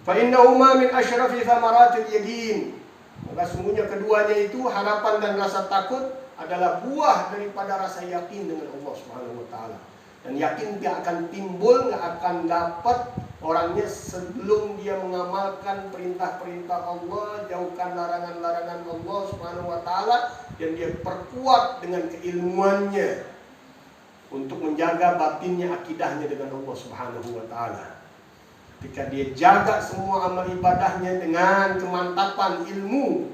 Fa innahuma min asyrafi thamaratil yaqin. Maka sungguhnya keduanya itu, harapan dan rasa takut, adalah buah daripada rasa yakin dengan Allah Subhanahu wa taala. Dan yakin dia akan timbul, nggak akan dapat orangnya sebelum dia mengamalkan perintah-perintah Allah, jauhkan larangan-larangan Allah Subhanahu wa taala, dan dia perkuat dengan keilmuannya untuk menjaga batinnya, akidahnya dengan Allah Subhanahu wa taala. Ketika dia jaga semua amal ibadahnya dengan kemantapan ilmu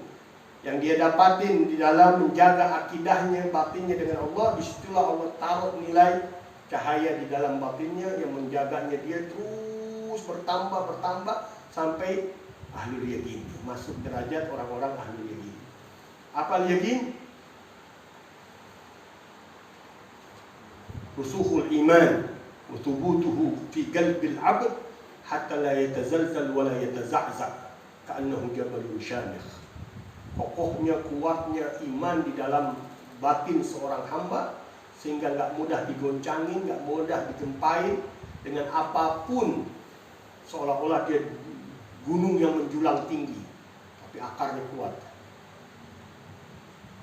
yang dia dapatin di dalam menjaga akidahnya, batinnya dengan Allah, disitulah Allah taruh nilai cahaya di dalam batinnya yang menjaganya dia terus bertambah sampai ahlul yaqin, masuk derajat orang-orang ahlul yaqin. Apa yaqin? Rusuhul iman wa thubutuhu fi qalbil 'abd hatta la yatazalzal wa la yataza'za ka'annahu jabalun shamikh. Kokohnya, kuatnya iman di dalam batin seorang hamba sehingga nggak mudah digoncangin, nggak mudah digempain dengan apapun, seolah-olah dia gunung yang menjulang tinggi tapi akarnya kuat.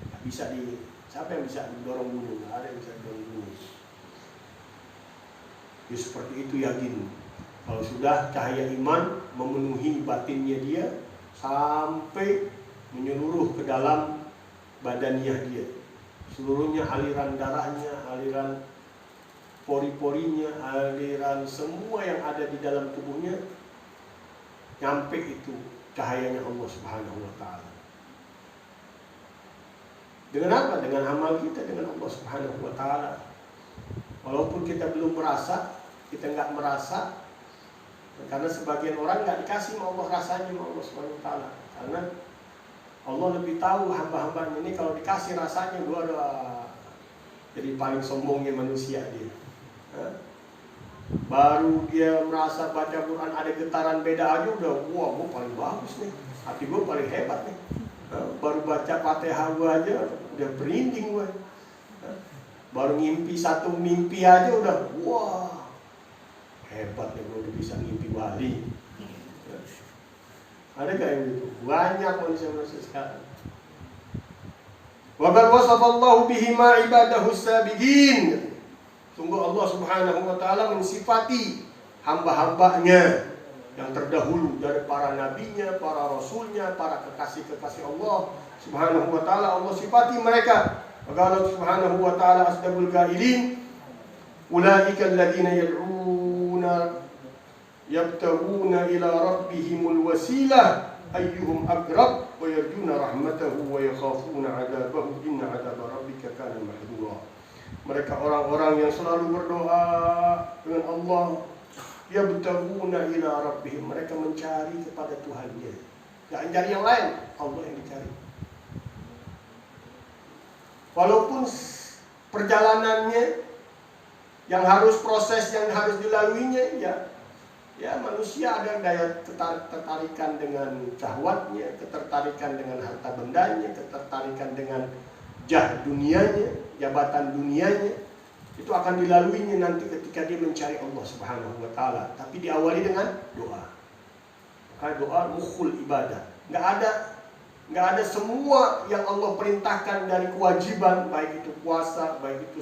Nggak bisa siapa yang bisa mendorong gunung? Nggak ada yang bisa mendorong gunung. Ya, seperti itu yakin. Kalau sudah cahaya iman memenuhi batinnya dia sampai menyeluruh ke dalam badannya dia, seluruhnya, aliran darahnya, aliran pori-porinya, aliran semua yang ada di dalam tubuhnya, nyampe itu cahayanya Allah Subhanahu wa Ta'ala. Dengan apa? Dengan amal kita dengan Allah Subhanahu wa Ta'ala. Walaupun kita belum merasa, kita nggak merasa, karena sebagian orang nggak dikasih sama Allah rasanya sama Allah Subhanahu wa Ta'ala. Karena Allah lebih tahu hamba-hambanya ini kalau dikasih rasanya jadi paling sombongnya manusia dia. Baru dia merasa baca Quran ada getaran beda aja udah, wah gue paling bagus nih, hati gue paling hebat nih. Baru baca Fatihah gue aja udah berinding gue. Baru ngimpi satu mimpi aja udah, wah hebat nih gue udah bisa ngimpi wali. Ada gak yang gitu? Banyak manusia-manusia sekarang. Wa qad wasafallahu bihima ibadahu sabiqin. Sungguh Allah Subhanahu wa Ta'ala mensifati hamba-hambanya yang terdahulu dari para nabinya, para rasulnya, para kekasih-kekasih Allah Subhanahu wa Ta'ala. Allah sifati mereka. Maka Allah Subhanahu wa Ta'ala asdaqul qailin, ulaika alladziina yad'una yabtaguna ila rabbihimul wasilah ayyuhum aqrab wa yarjuna rahmatahu wa yakhafuna 'adzabahu inna 'adzaba rabbika kana mahdura. Mereka orang-orang yang selalu berdoa dengan Allah, yabtaguna ila rabbihim, mereka mencari kepada Tuhannya. Jangan cari yang lain, Allah yang dicari. Walaupun perjalanannya yang harus proses yang harus dilaluinya, ya manusia ada daya ketertarikan dengan syahwatnya, ketertarikan dengan harta bendanya, ketertarikan dengan jah dunianya, jabatan dunianya. Itu akan dilaluinya nanti ketika dia mencari Allah Subhanahu wa Ta'ala. Tapi diawali dengan doa. Maka doa mukhul ibadah. Nggak ada semua yang Allah perintahkan dari kewajiban, baik itu puasa, baik itu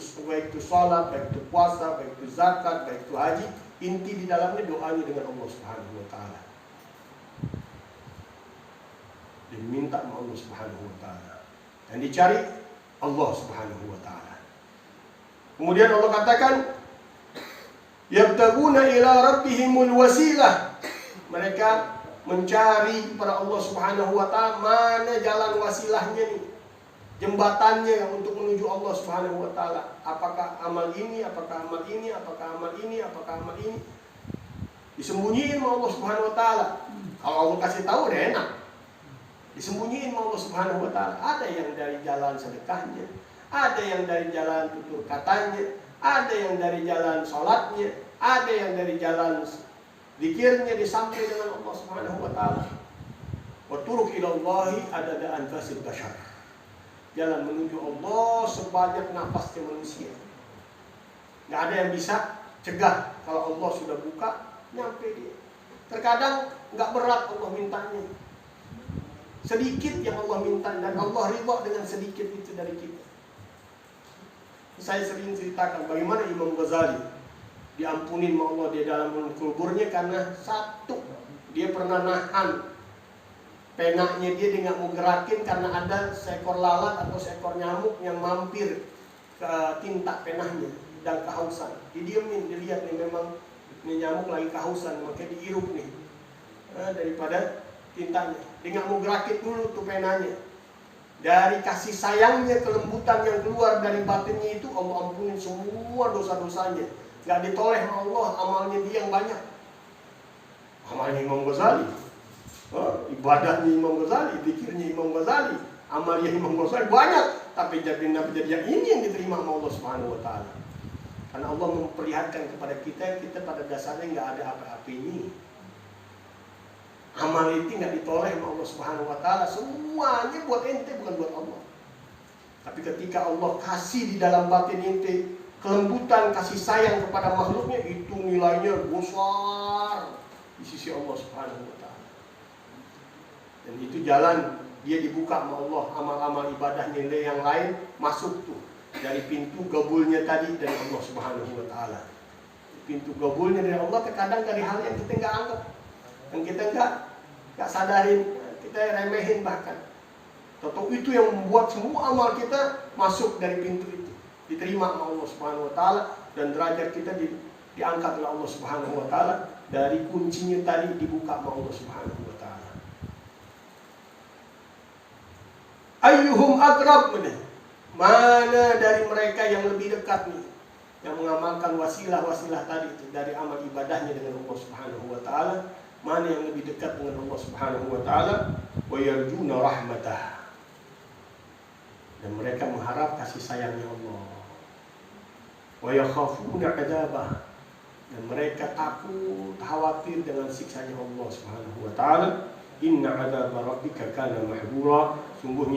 sholat, baik itu puasa, baik itu zakat, baik itu haji. Inti di dalamnya doanya dengan Allah Subhanahu wa Ta'ala. Diminta sama Allah Subhanahu wa Ta'ala. Dan dicari Allah Subhanahu wa Ta'ala. Kemudian Allah katakan, yabtaguna ila rabbihimul wasilah. Mereka mencari kepada Allah Subhanahu wa Ta'ala mana jalan wasilahnya nih, jembatannya yang untuk menuju Allah Subhanahu wa Ta'ala. Apakah amal ini, apakah amal ini, apakah amal ini, apakah amal ini. Disembunyiin sama Allah Subhanahu wa Ta'ala. Kalau Allah kasih tahu udah enak. Disembunyiin sama Allah Subhanahu wa Ta'ala. Ada yang dari jalan sedekahnya, ada yang dari jalan tutur katanya, ada yang dari jalan sholatnya, ada yang dari jalan zikirnya disamping dengan Allah Subhanahu wa Ta'ala. Wa turuq ilallahi adada anfasil bashar. Jalan menuju Allah sebanyak nafasnya manusia. Nggak ada yang bisa cegah. Kalau Allah sudah buka, nyampe dia. Terkadang nggak berat Allah mintanya. Sedikit yang Allah minta, dan Allah ridha dengan sedikit itu dari kita. Saya sering ceritakan bagaimana Imam Ghazali diampunin sama Allah dia dalam kuburnya karena satu, dia pernah nahan penaknya, dia nggak mau gerakin karena ada seekor lalat atau seekor nyamuk yang mampir ke tinta penahnya dan kehausan. Didiemin, dilihat nih memang ini nyamuk lagi kehausan, makanya diirup nih daripada tintanya. Dia nggak mau gerakin dulu tuh penanya. Dari kasih sayangnya, kelembutan yang keluar dari batinnya itu, Allah ampunin semua dosa-dosanya. Nggak ditoleh sama Allah, amalnya dia yang banyak. Amalnya Imam Ghazali, ibadahnya Imam Ghazali, zikirnya Imam Ghazali, amalnya Imam Ghazali banyak. Tapi jadi yang ini yang diterima sama Allah Subhanahu wa Ta'ala. Karena Allah memperlihatkan kepada kita pada dasarnya nggak ada apa-apinya. Amal itu nggak ditoleh sama Allah Subhanahu wa Ta'ala. Semuanya buat ente, bukan buat Allah. Tapi ketika Allah kasih di dalam batin ente kelembutan, kasih sayang kepada makhluknya, itu nilainya besar di sisi Allah Subhanahu wa Ta'ala. Dan itu jalan dia dibuka sama Allah, amal-amal ibadahnya yang lain masuk tuh dari pintu gabulnya tadi dari Allah Subhanahu wa Ta'ala. Pintu gabulnya dari Allah terkadang dari hal yang kita nggak anggap, yang kita nggak sadarin, kita remehin bahkan. Tentu itu yang membuat semua amal kita masuk dari pintu itu, diterima oleh Allah Subhanahu wa Ta'ala, dan derajat kita diangkat oleh Allah Subhanahu wa Ta'ala dari kuncinya tadi dibuka oleh Allah Subhanahu wa Ta'ala. Ayyuhum aqrab, mana dari mereka yang lebih dekat nih, yang mengamalkan wasilah-wasilah tadi itu dari amal ibadahnya dengan Allah Subhanahu wa taala, mana yang lebih dekat dengan Allah Subhanahu wa taala, wa yarjuna rahmatah, dan mereka mengharap kasih sayangnya Allah, wa yakhafuna adzabah, dan mereka takut, khawatir dengan siksanya Allah Subhanahu wa taala. Inna adzab rabbika kana mahdura, sungguhnya